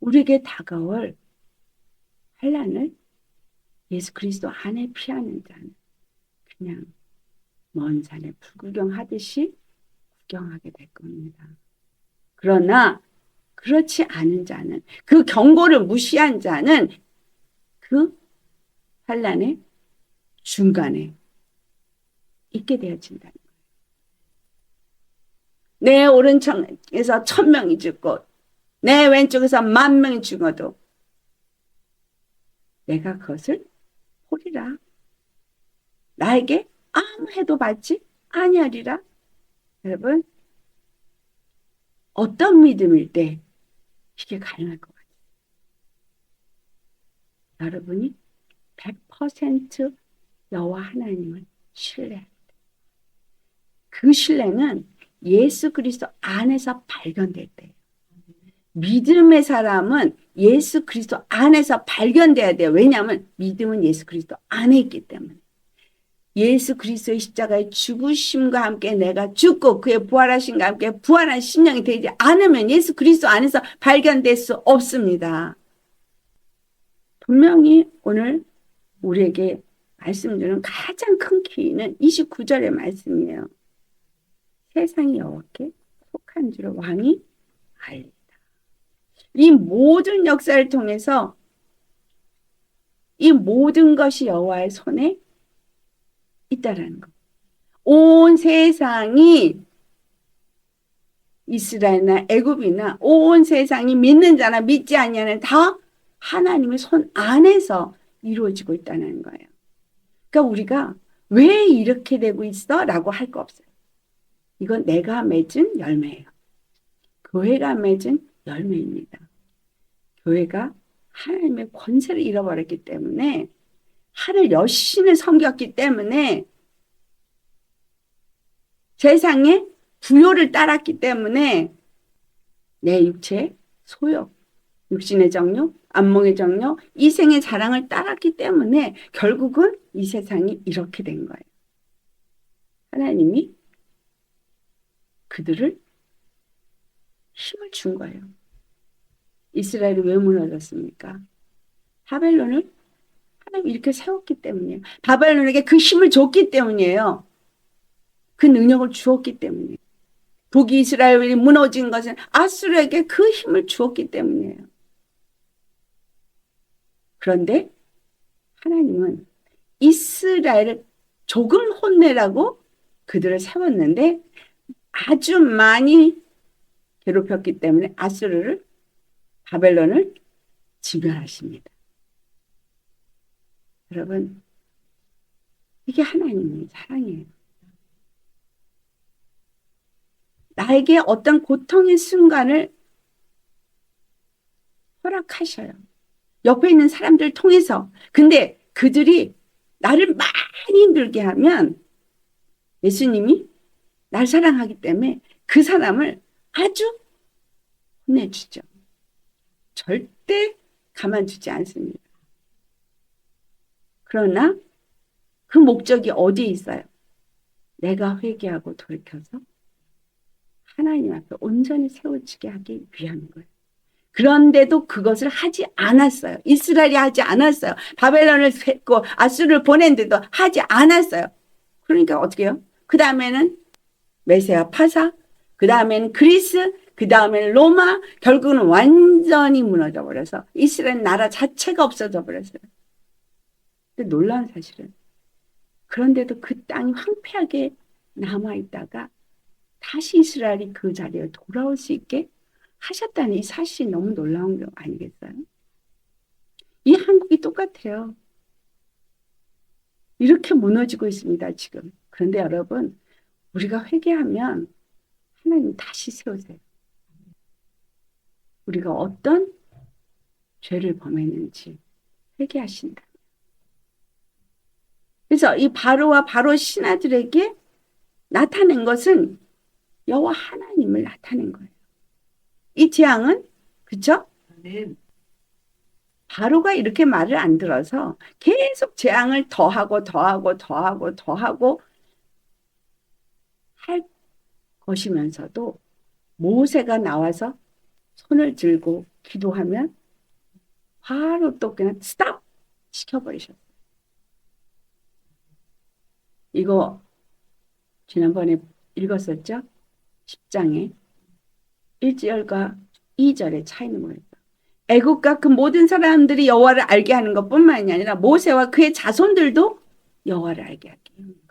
우리에게 다가올 환난을 예수 그리스도 안에 피하는 자는 그냥 먼 산에 불구경하듯이 구경하게 될 겁니다. 그러나 그렇지 않은 자는 그 경고를 무시한 자는 그 환난의 중간에 있게 되어진다는 거예요. 내 오른쪽에서 1000명이 죽고 내 왼쪽에서 10,000명이 죽어도 내가 그것을 보리라. 나에게 아무 해도 받지 아니하리라. 여러분 어떤 믿음일 때 이게 가능할 것 같아요? 여러분이 100% 여호와 하나님을 신뢰할 때. 그 신뢰는 예수 그리스도 안에서 발견될 때예요. 믿음의 사람은 예수 그리스도 안에서 발견돼야 돼요. 왜냐하면 믿음은 예수 그리스도 안에 있기 때문에. 예수 그리스도의 십자가의 죽으심과 함께 내가 죽고 그의 부활하심과 함께 부활한 심령이 되지 않으면 예수 그리스도 안에서 발견될 수 없습니다. 분명히 오늘 우리에게 말씀드리는 가장 큰 키는 29절의 말씀이에요. 세상이 여호와께 속한 줄 왕이 알리다. 이 모든 역사를 통해서 이 모든 것이 여호와의 손에 있다라는 것. 온 세상이 이스라엘이나 애굽이나 온 세상이 믿는 자나 믿지 아니하는 다 하나님의 손 안에서 이루어지고 있다는 거예요. 그러니까 우리가 왜 이렇게 되고 있어? 라고 할 거 없어요. 이건 내가 맺은 열매예요. 교회가 맺은 열매입니다. 교회가 하나님의 권세를 잃어버렸기 때문에 하늘 여신을 섬겼기 때문에 세상의 부요를 따랐기 때문에 내 육체 소욕, 육신의 정욕, 안목의 정욕, 이생의 자랑을 따랐기 때문에 결국은 이 세상이 이렇게 된 거예요. 하나님이 그들을 힘을 준 거예요. 이스라엘이 왜 무너졌습니까? 바벨론을 하나님이 이렇게 세웠기 때문이에요. 바벨론에게 그 힘을 줬기 때문이에요. 그 능력을 주었기 때문이에요. 북이스라엘이 무너진 것은 아수르에게 그 힘을 주었기 때문이에요. 그런데 하나님은 이스라엘을 조금 혼내라고 그들을 세웠는데 아주 많이 괴롭혔기 때문에 아수르를 바벨론을 진멸하십니다. 여러분, 이게 하나님의 사랑이에요. 나에게 어떤 고통의 순간을 허락하셔요. 옆에 있는 사람들 통해서. 근데 그들이 나를 많이 힘들게 하면 예수님이 날 사랑하기 때문에 그 사람을 아주 혼내주죠. 절대 가만두지 않습니다. 그러나 그 목적이 어디에 있어요? 내가 회개하고 돌이켜서 하나님 앞에 온전히 세워지게 하기 위한 거예요. 그런데도 그것을 하지 않았어요. 이스라엘이 하지 않았어요. 바벨론을 fes고 아수르를 보낸데도 하지 않았어요. 그러니까 어떻게 해요? 그 다음에는 메세아 파사, 그 다음에는 그리스, 그 다음에는 로마, 결국은 완전히 무너져 버려서 이스라엘 나라 자체가 없어져 버렸어요. 근데 놀라운 사실은 그런데도 그 땅이 황폐하게 남아있다가 다시 이스라엘이 그 자리에 돌아올 수 있게 하셨다는 이 사실이 너무 놀라운 거 아니겠어요? 이 한국이 똑같아요. 이렇게 무너지고 있습니다, 지금. 그런데 여러분, 우리가 회개하면 하나님 다시 세우세요. 우리가 어떤 죄를 범했는지 회개하신다. 그래서 이 바로와 바로 신하들에게 나타낸 것은 여호와 하나님을 나타낸 거예요. 이 재앙은 그렇죠? 바로가 이렇게 말을 안 들어서 계속 재앙을 더하고 할 것이면서도 모세가 나와서 손을 들고 기도하면 바로 또 그냥 스탑 시켜버리셨어요. 이거 지난번에 읽었었죠? 10장에 1절과 2절의 차이는 뭐예요? 애국과 그 모든 사람들이 여호와를 알게 하는 것뿐만이 아니라 모세와 그의 자손들도 여호와를 알게 하게 하는 거예요.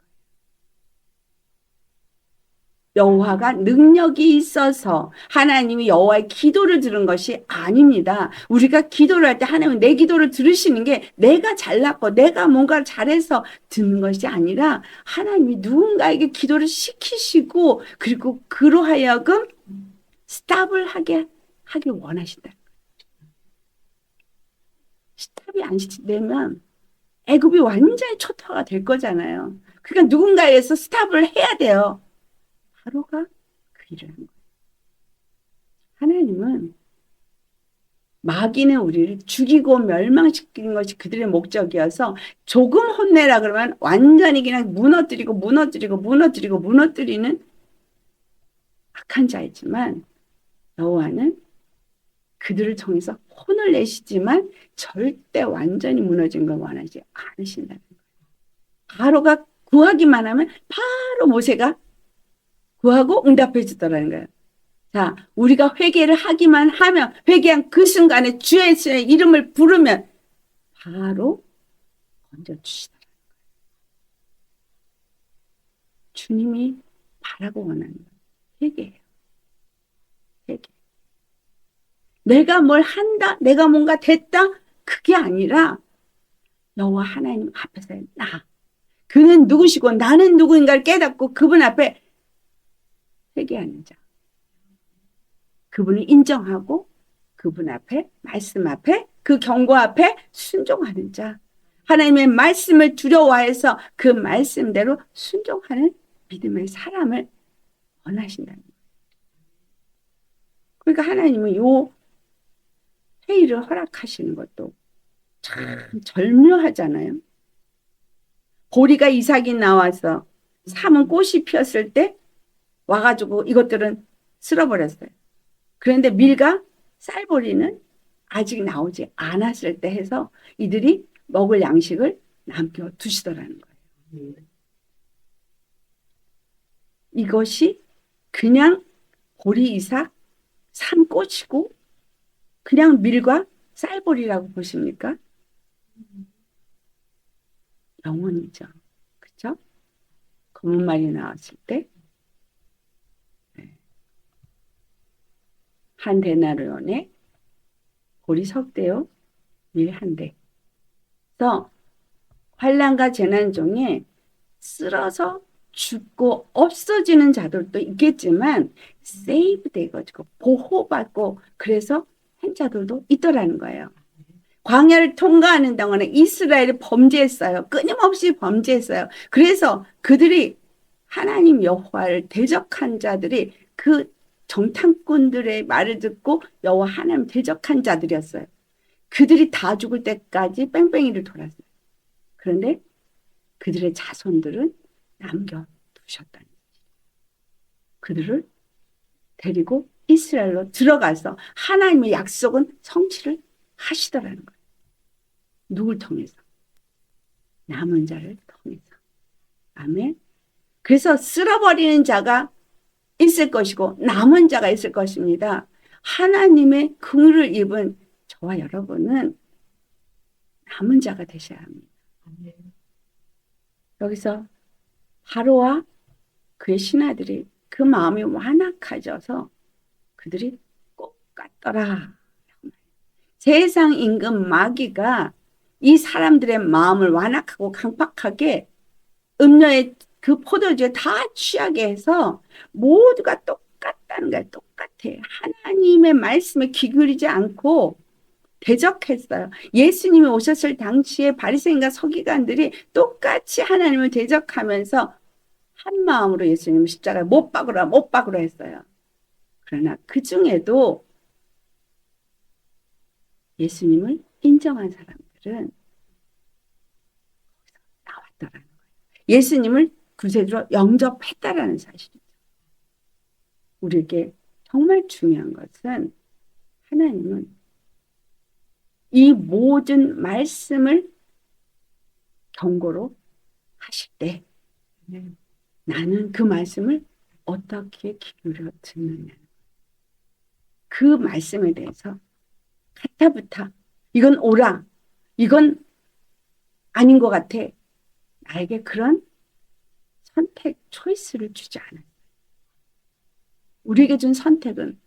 여호와가 능력이 있어서 하나님이 여호와의 기도를 들은 것이 아닙니다. 우리가 기도를 할 때 하나님은 내 기도를 들으시는 게 내가 잘났고 내가 뭔가를 잘해서 듣는 것이 아니라 하나님이 누군가에게 기도를 시키시고 그리고 그로 하여금 스탑을 하길 원하신다. 스탑이 안 되면 애굽이 완전히 초토화가 될 거잖아요. 그러니까 누군가에서 스탑을 해야 돼요. 바로가 그 일을 한 거예요. 하나님은 마귀는 우리를 죽이고 멸망시키는 것이 그들의 목적이어서 조금 혼내라 그러면 완전히 그냥 무너뜨리는 악한 자이지만 여호와는 그들을 통해서 혼을 내시지만 절대 완전히 무너진 걸 원하지 않으신다는 거예요. 바로가 구하기만 하면 바로 모세가 구하고 응답해 주더라는 거예요. 자, 우리가 회개를 하기만 하면 회개한 그 순간에 주의 이름을 부르면 바로 건져주시더라는 거예요. 주님이 바라고 원하는 거예요. 회개예요. 회개. 내가 뭘 한다, 내가 뭔가 됐다, 그게 아니라 여호와 하나님 앞에서 그는 누구시고 나는 누구인가를 깨닫고 그분 앞에 회개하는 자. 그분을 인정하고 그분 앞에 말씀 앞에 그 경고 앞에 순종하는 자. 하나님의 말씀을 두려워해서 그 말씀대로 순종하는 믿음의 사람을 원하신다는 거예요. 그러니까 하나님은 요 회의를 허락하시는 것도 참 절묘하잖아요. 보리가 이삭이 나와서 삼은 꽃이 피었을 때 와가지고 이것들은 쓸어버렸어요. 그런데 밀과 쌀보리는 아직 나오지 않았을 때 해서 이들이 먹을 양식을 남겨두시더라는 거예요. 이것이 그냥 보리 이삭 삼꽃이고 그냥 밀과 쌀보리라고 보십니까? 영혼이죠. 그렇죠? 검은 말이 나왔을 때 한 데나리온에 보리 석대요 밀 한 대. 그래서 환난과 재난 중에 쓸어서 죽고 없어지는 자들도 있겠지만 세이브 돼가지고 보호받고 그래서 한 자들도 있더라는 거예요. 광야를 통과하는 동안에 이스라엘이 범죄했어요. 끊임없이 범죄했어요. 그래서 그들이 하나님 여호와를 대적한 자들이 그 정탐꾼들의 말을 듣고 여호와 하나님 대적한 자들이었어요. 그들이 다 죽을 때까지 뺑뺑이를 돌았어요. 그런데 그들의 자손들은 남겨두셨다는 거죠. 그들을 데리고 이스라엘로 들어가서 하나님의 약속은 성취를 하시더라는 거예요. 누굴 통해서? 남은 자를 통해서. 아멘. 그래서 쓸어버리는 자가 있을 것이고 남은 자가 있을 것입니다. 하나님의 긍휼을 입은 저와 여러분은 남은 자가 되셔야 합니다. 여기서 바로와 그의 신하들이 그 마음이 완악해져서 그들이 꼭 갔더라. 세상 임금 마귀가 이 사람들의 마음을 완악하고 강팍하게 음료의 그 포도주에 다 취하게 해서 모두가 똑같다는 거예요. 똑같아. 하나님의 말씀에 귀 기울이지 않고 대적했어요. 예수님이 오셨을 당시에 바리새인과 서기관들이 똑같이 하나님을 대적하면서 한 마음으로 예수님을 십자가에 못 박으라 못 박으라 했어요. 그러나 그 중에도 예수님을 인정한 사람들은 나왔더라는 거예요. 예수님을 구세주로 영접했다라는 사실이죠. 우리에게 정말 중요한 것은 하나님은 이 모든 말씀을 경고로 하실 때 나는 그 말씀을 어떻게 기울여 듣느냐. 그 말씀에 대해서 가타부타 이건 옳아 이건 아닌 것 같아. 나에게 그런 선택 초이스를 주지 않아요. 우리에게 준 선택은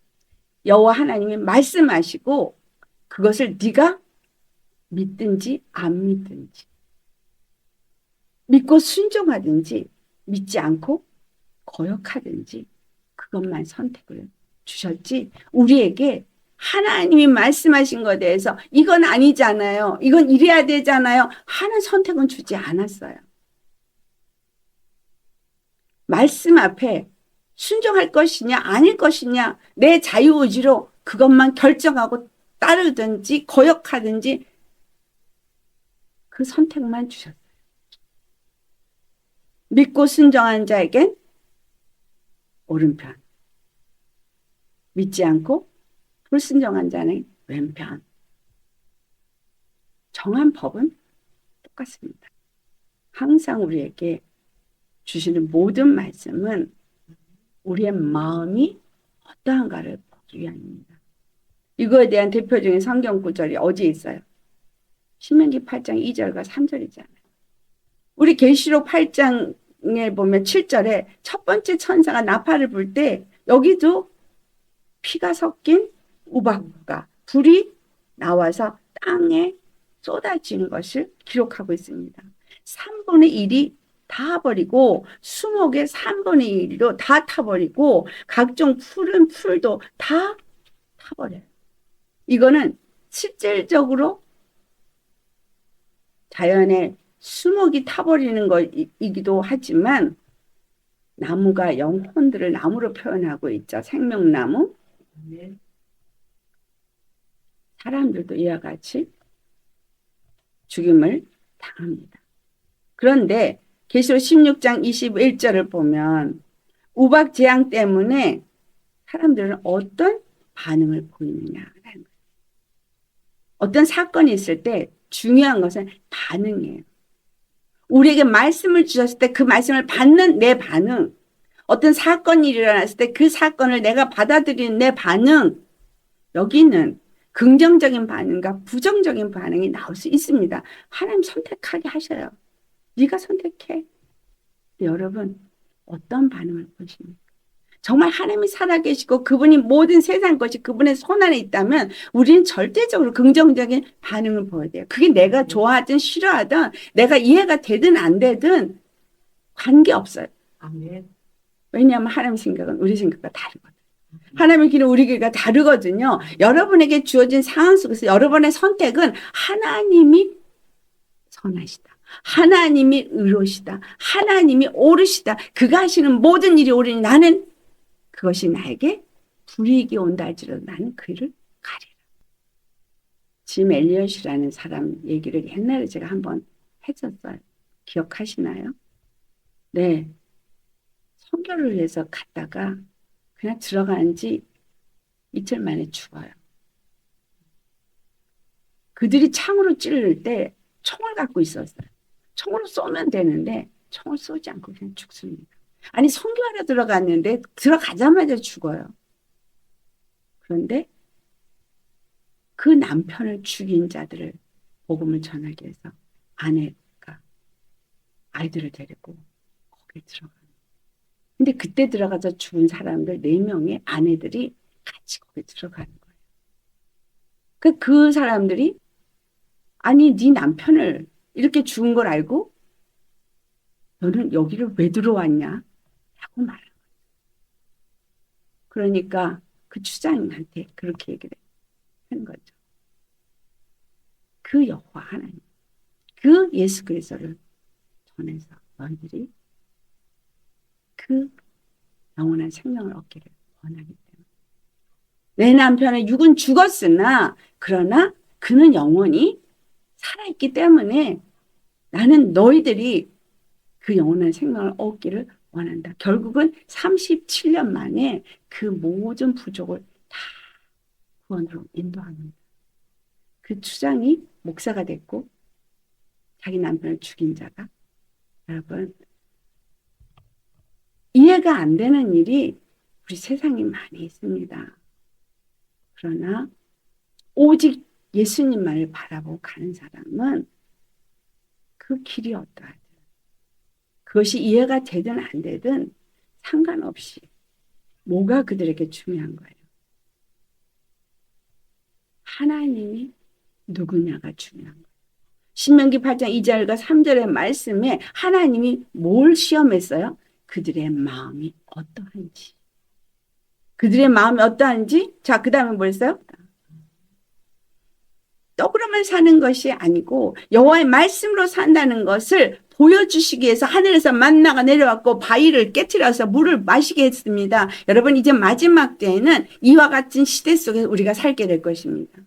여호와 하나님이 말씀하시고 그것을 네가 믿든지 안 믿든지 믿고 순종하든지 믿지 않고 거역하든지 그것만 선택을 주셨지 우리에게 하나님이 말씀하신 것에 대해서 이건 아니잖아요. 이건 이래야 되잖아요. 하는 선택은 주지 않았어요. 말씀 앞에 순종할 것이냐 아닐 것이냐 내 자유의지로 그것만 결정하고 따르든지 거역하든지 그 선택만 주셨어요. 믿고 순종한 자에겐 오른편, 믿지 않고 불순종한 자는 왼편. 정한 법은 똑같습니다. 항상 우리에게 주시는 모든 말씀은 우리의 마음이 어떠한가를 보기 위함입니다. 이거에 대한 대표적인 성경 구절이 어디에 있어요? 신명기 8장 2절과 3절이잖아요. 우리 계시록 8장에 보면 7절에 첫 번째 천사가 나팔을 불 때 여기도 피가 섞인 우박과 불이 나와서 땅에 쏟아지는 것을 기록하고 있습니다. 3분의 1이 다 버리고 수목의 3분의 1로 다 타버리고 각종 푸른 풀도 다 타버려요. 이거는 실질적으로 자연의 수목이 타버리는 것이기도 하지만 나무가 영혼들을 나무로 표현하고 있죠. 생명나무. 사람들도 이와 같이 죽임을 당합니다. 그런데 계시록 16장 21절을 보면 우박 재앙 때문에 사람들은 어떤 반응을 보이느냐라는 거예요. 어떤 사건이 있을 때 중요한 것은 반응이에요. 우리에게 말씀을 주셨을 때 그 말씀을 받는 내 반응, 어떤 사건이 일어났을 때 그 사건을 내가 받아들이는 내 반응, 여기는 긍정적인 반응과 부정적인 반응이 나올 수 있습니다. 하나님 선택하게 하셔요. 네가 선택해. 여러분 어떤 반응을 보십니까? 정말 하나님이 살아계시고 그분이 모든 세상 것이 그분의 손안에 있다면 우리는 절대적으로 긍정적인 반응을 보여야 돼요. 그게 내가 좋아하든 싫어하든 내가 이해가 되든 안 되든 관계없어요. 왜냐하면 하나님 생각은 우리 생각과 다르거든요. 하나님의 길은 우리 길과 다르거든요. 여러분에게 주어진 상황 속에서 여러분의 선택은 하나님이 선하시다. 하나님이 의로시다. 하나님이 옳으시다. 그가 하시는 모든 일이 옳으니 나는 그것이 나에게 불이익이 온다 할지라도 나는 그 일을 가리라. 짐 엘리엇이라는 사람 얘기를 옛날에 제가 한번 했었어요. 기억하시나요? 네. 선교를 위해서 갔다가 그냥 들어간 지 이틀 만에 죽어요. 그들이 창으로 찌를 때 총을 갖고 있었어요. 총으로 쏘면 되는데 총을 쏘지 않고 그냥 죽습니다. 아니 선교하러 들어갔는데 들어가자마자 죽어요. 그런데 그 남편을 죽인 자들을 복음을 전하기 위해서 아내가 아이들을 데리고 거기에 들어가요. 근데 그때 들어가서 죽은 사람들 4명의 아내들이 같이 거기 들어가는 거예요. 그 사람들이 아니 네 남편을 이렇게 죽은 걸 알고 너는 여기를 왜 들어왔냐? 라고 말하는 거예요. 그러니까 그 추장님한테 그렇게 얘기를 하는 거죠. 그 여호와 하나님, 그 예수 그리스도를 전해서 너희들이 그 영원한 생명을 얻기를 원하기 때문에 내 남편의 육은 죽었으나 그러나 그는 영원히 살아있기 때문에 나는 너희들이 그 영원한 생명을 얻기를 원한다. 결국은 37년 만에 그 모든 부족을 다 구원으로 인도합니다. 그 추장이 목사가 됐고 자기 남편을 죽인 자가 여러분 이해가 안 되는 일이 우리 세상에 많이 있습니다. 그러나 오직 예수님만을 바라보고 가는 사람은 그 길이 어떠하든 그것이 이해가 되든 안 되든 상관없이 뭐가 그들에게 중요한 거예요. 하나님이 누구냐가 중요한 거예요. 신명기 8장 2절과 3절의 말씀에 하나님이 뭘 시험했어요? 그들의 마음이 어떠한지. 그들의 마음이 어떠한지. 자, 그 다음에 뭐 했어요? 떡으로만 사는 것이 아니고 여호와의 말씀으로 산다는 것을 보여주시기 위해서 하늘에서 만나가 내려왔고 바위를 깨트려서 물을 마시게 했습니다. 여러분 이제 마지막 때에는 이와 같은 시대 속에서 우리가 살게 될 것입니다.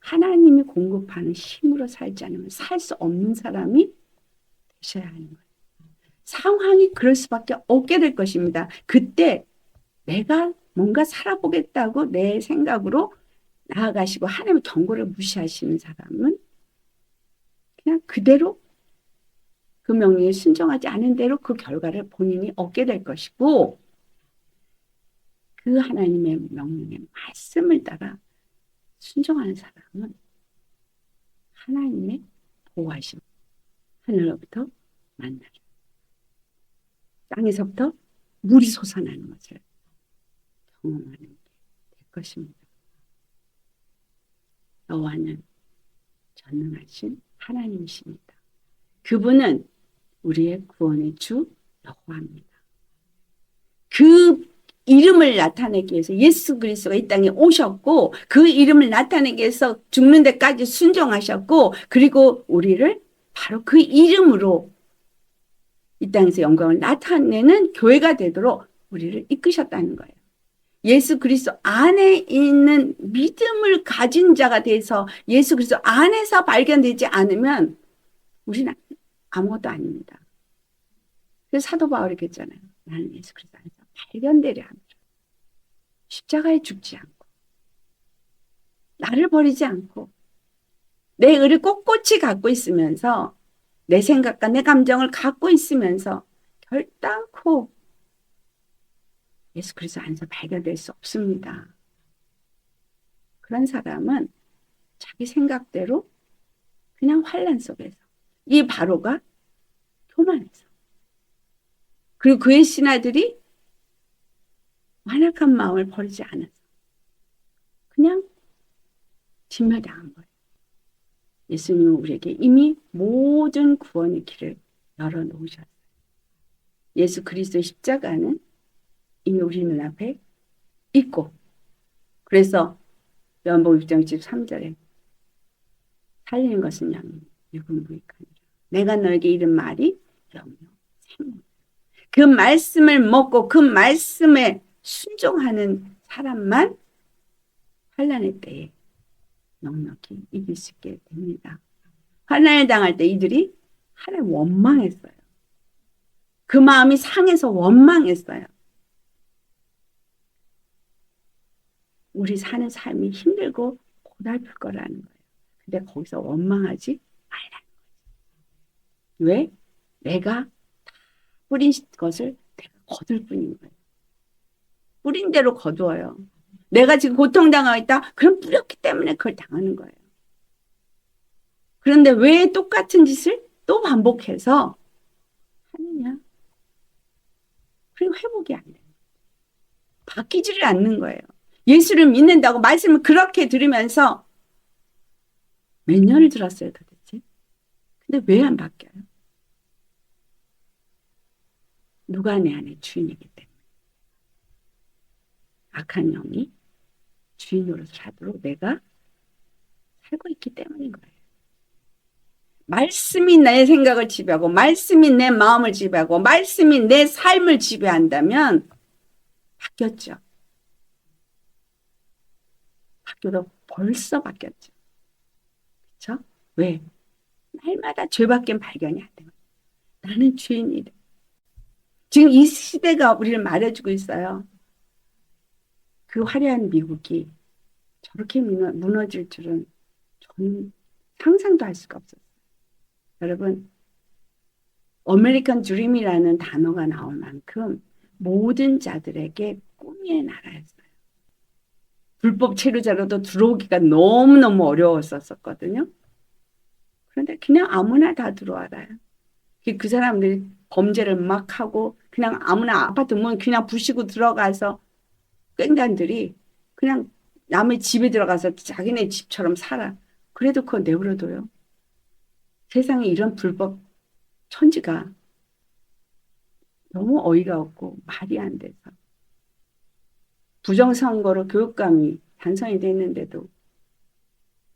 하나님이 공급하는 힘으로 살지 않으면 살 수 없는 사람이 되셔야 하는 거예요. 상황이 그럴 수밖에 없게 될 것입니다. 그때 내가 뭔가 살아보겠다고 내 생각으로 나아가시고 하나님의 경고를 무시하시는 사람은 그냥 그대로 그 명령에 순종하지 않은 대로 그 결과를 본인이 얻게 될 것이고 그 하나님의 명령의 말씀을 따라 순종하는 사람은 하나님의 보호하심 하늘로부터 만나를 땅에서부터 물이 솟아나는 것을 경험하는 게 될 것입니다. 여호와는 전능하신 하나님이십니다. 그분은 우리의 구원의 주 여호와입니다. 그 이름을 나타내기 위해서 예수 그리스도가 이 땅에 오셨고 그 이름을 나타내기 위해서 죽는 데까지 순종하셨고 그리고 우리를 바로 그 이름으로 이 땅에서 영광을 나타내는 교회가 되도록 우리를 이끄셨다는 거예요. 예수 그리스도 안에 있는 믿음을 가진 자가 돼서 예수 그리스도 안에서 발견되지 않으면 우리는 아무것도 아닙니다. 그래서 사도 바울이 그랬잖아요. 나는 예수 그리스도 안에서 발견되려 합니다. 십자가에 죽지 않고 나를 버리지 않고 내 의를 꼿꼿이 갖고 있으면서 내 생각과 내 감정을 갖고 있으면서 결단코 예수 그리스도 안에서 발견될 수 없습니다. 그런 사람은 자기 생각대로 그냥 환란 속에서 이 바로가 교만해서 그리고 그의 신하들이 완악한 마음을 버리지 않아서 그냥 진멸당한 거예요. 예수님은 우리에게 이미 모든 구원의 길을 열어놓으셨어요. 예수 그리스도의 십자가는 이미 우리 눈앞에 있고 그래서 요한복음 6장 13절에 살리는 것은 양이 육은 무익하니라. 내가 너에게 이른 말이 영요 생명. 그 말씀을 먹고 그 말씀에 순종하는 사람만 환난의 때에 넉넉히 이길 수 있게 됩니다. 환난을 당할 때 이들이 하나님 원망했어요. 그 마음이 상해서 원망했어요. 우리 사는 삶이 힘들고 고달플 거라는 거예요. 근데 거기서 원망하지 말라는 거예요. 왜? 내가 뿌린 것을 내가 거둘 뿐인 거예요. 뿌린 대로 거두어요. 내가 지금 고통당하고 있다? 그럼 뿌렸기 때문에 그걸 당하는 거예요. 그런데 왜 똑같은 짓을 또 반복해서 하느냐? 그리고 회복이 안 돼요. 바뀌지를 않는 거예요. 예수를 믿는다고 말씀을 그렇게 들으면서 몇 년을 들었어요 도대체? 근데 왜 안 바뀌어요? 누가 내 안에 주인이기 때문에. 악한 영이 주인 노릇을 하도록 내가 살고 있기 때문인 거예요. 말씀이 내 생각을 지배하고 말씀이 내 마음을 지배하고 말씀이 내 삶을 지배한다면 바뀌었죠. 바뀌어도 벌써 바뀌었죠. 그렇죠? 왜? 날마다 죄밖에 발견이 안 돼요. 나는 주인이다. 지금 이 시대가 우리를 말해주고 있어요. 그 화려한 미국이 저렇게 무너질 줄은 저는 상상도 할 수가 없었어요. 여러분, 아메리칸 드림이라는 단어가 나올 만큼 모든 자들에게 꿈의 나라였어요. 불법 체류자로도 들어오기가 너무너무 어려웠었거든요. 그런데 그냥 아무나 다 들어와라요. 그 사람들이 범죄를 막 하고 그냥 아무나 아파트 문 그냥 부시고 들어가서 깽단들이 그냥 남의 집에 들어가서 자기네 집처럼 살아. 그래도 그거 내버려둬요. 세상에 이런 불법 천지가 너무 어이가 없고 말이 안 돼서. 부정선거로 교육감이 당선이 됐는데도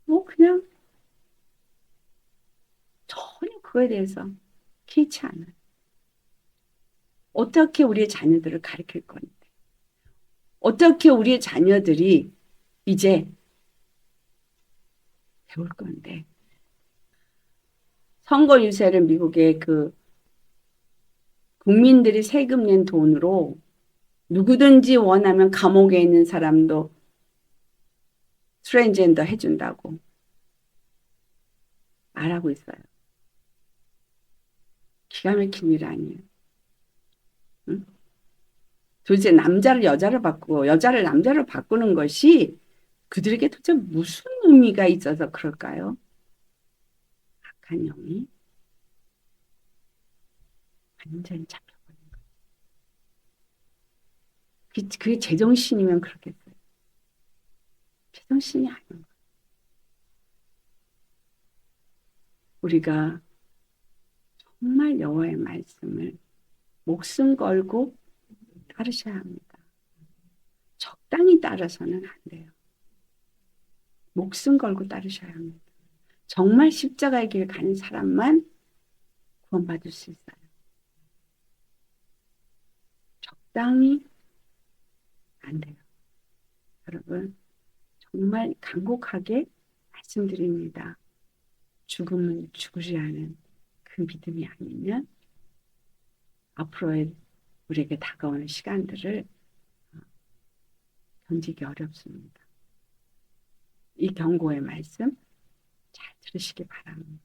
뭐 그냥 전혀 그거에 대해서 개의치 않아요. 어떻게 우리의 자녀들을 가르칠 건데. 어떻게 우리의 자녀들이 이제 배울 건데. 선거 유세를 미국의 그 국민들이 세금 낸 돈으로 누구든지 원하면 감옥에 있는 사람도 트랜스젠더 해준다고 말하고 있어요. 기가 막힌 일 아니에요. 응? 도대체 남자를 여자로 바꾸고 여자를 남자로 바꾸는 것이 그들에게 도대체 무슨 의미가 있어서 그럴까요? 악한 영이 완전히 잡혀버린 거예요. 그게 제정신이면 그렇겠어요. 제정신이 아닌 거예요. 우리가 정말 여호와의 말씀을 목숨 걸고 따르셔야 합니다. 적당히 따라서는 안 돼요. 목숨 걸고 따르셔야 합니다. 정말 십자가의 길 가는 사람만 구원받을 수 있어요. 적당히 안 돼요. 여러분, 정말 간곡하게 말씀드립니다. 죽음은 죽으리라는 그 믿음이 아니면 앞으로의 우리에게 다가오는 시간들을 견디기 어렵습니다. 이 경고의 말씀 잘 들으시기 바랍니다.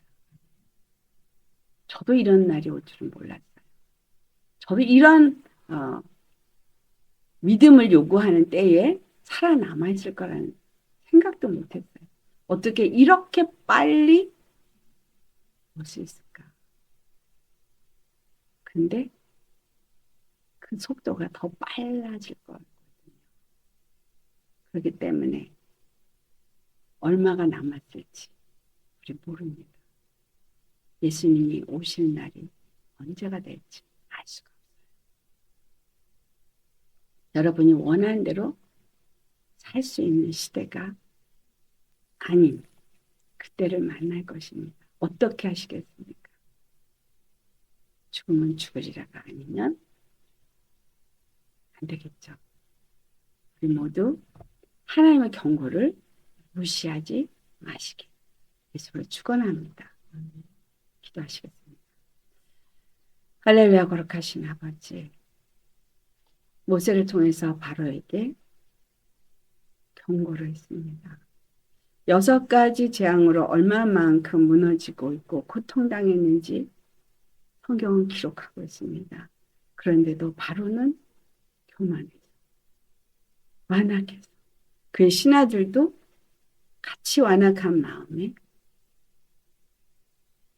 저도 이런 날이 올 줄은 몰랐어요. 저도 이런 믿음을 요구하는 때에 살아남아 있을 거라는 생각도 못했어요. 어떻게 이렇게 빨리 올 수 있을까? 근데 그 속도가 더 빨라질 거거든요. 그렇기 때문에 얼마가 남았을지 우리 모릅니다. 예수님이 오실 날이 언제가 될지 알 수가 없어요. 여러분이 원하는 대로 살 수 있는 시대가 아닌 그때를 만날 것입니다. 어떻게 하시겠습니까? 죽으면 죽으리라가 아니면 안 되겠죠. 우리 모두 하나님의 경고를 무시하지 마시길 예수로 축원합니다. 기도하시겠습니다. 할렐루야. 거룩하신 아버지, 모세를 통해서 바로에게 경고를 했습니다. 6가지 재앙으로 얼마만큼 무너지고 있고 고통당했는지 성경은 기록하고 있습니다. 그런데도 바로는 교만해서 완악해서 그의 신하들도 같이 완악한 마음에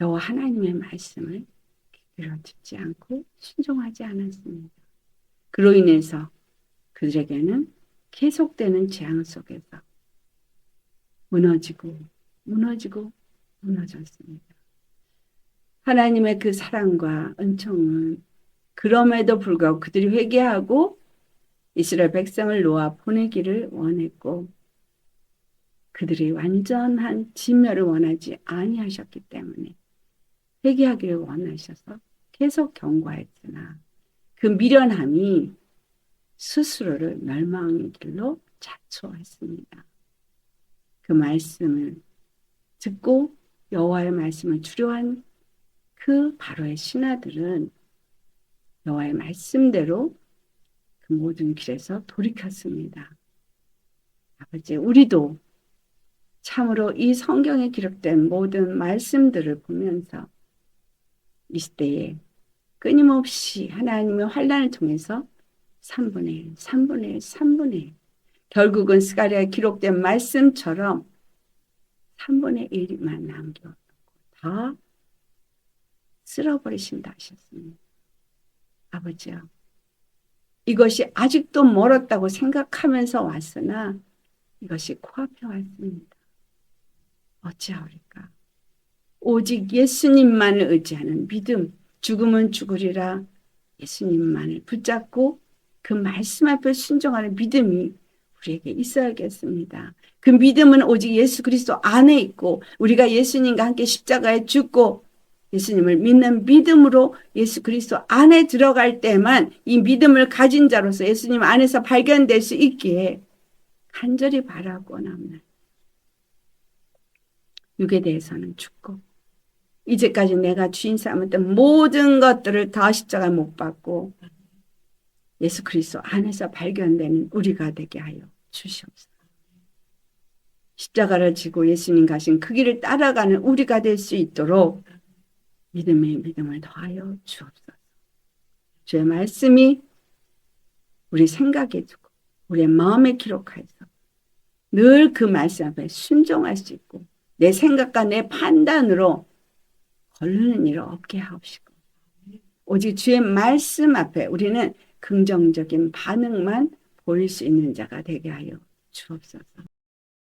여호와 하나님의 말씀을 귀로 듣지 않고 순종하지 않았습니다. 그로 인해서 그들에게는 계속되는 재앙 속에서 무너졌습니다. 하나님의 그 사랑과 은총은 그럼에도 불구하고 그들이 회개하고 이스라엘 백성을 놓아 보내기를 원했고 그들이 완전한 진멸을 원하지 아니하셨기 때문에 회개하기를 원하셔서 계속 경고했으나 그 미련함이 스스로를 멸망의 길로 자초했습니다. 그 말씀을 듣고 여호와의 말씀을 주려한 그 바로의 신하들은 여호와의 말씀대로 그 모든 길에서 돌이켰습니다. 아버지, 우리도 참으로 이 성경에 기록된 모든 말씀들을 보면서 이 시대에 끊임없이 하나님의 환난을 통해서 3분의 1, 3분의 1, 3분의 1 결국은 스가랴에 기록된 말씀처럼 3분의 1만 남겨놓고 다 쓸어버리신다 하셨습니다. 아버지요, 이것이 아직도 멀었다고 생각하면서 왔으나 이것이 코앞에 왔습니다. 어찌하오리까? 오직 예수님만을 의지하는 믿음, 죽으면 죽으리라 예수님만을 붙잡고 그 말씀 앞에 순종하는 믿음이 우리에게 있어야겠습니다. 그 믿음은 오직 예수 그리스도 안에 있고 우리가 예수님과 함께 십자가에 죽고 예수님을 믿는 믿음으로 예수 그리스도 안에 들어갈 때만 이 믿음을 가진 자로서 예수님 안에서 발견될 수 있기에 간절히 바라고 원합니다. 육에 대해서는 죽고 이제까지 내가 주인 삼았던 모든 것들을 다 십자가에 못 박고 예수 그리스도 안에서 발견되는 우리가 되게 하여 주시옵소서. 십자가를 지고 예수님 가신 그 길을 따라가는 우리가 될 수 있도록 믿음의 믿음을 더하여 주옵소서. 주의 말씀이 우리 생각에 두고 우리의 마음에 기록하여서 늘 그 말씀 앞에 순종할 수 있고 내 생각과 내 판단으로 걸르는 일을 없게 하옵시고 오직 주의 말씀 앞에 우리는 긍정적인 반응만 보일 수 있는 자가 되게 하여 주옵소서.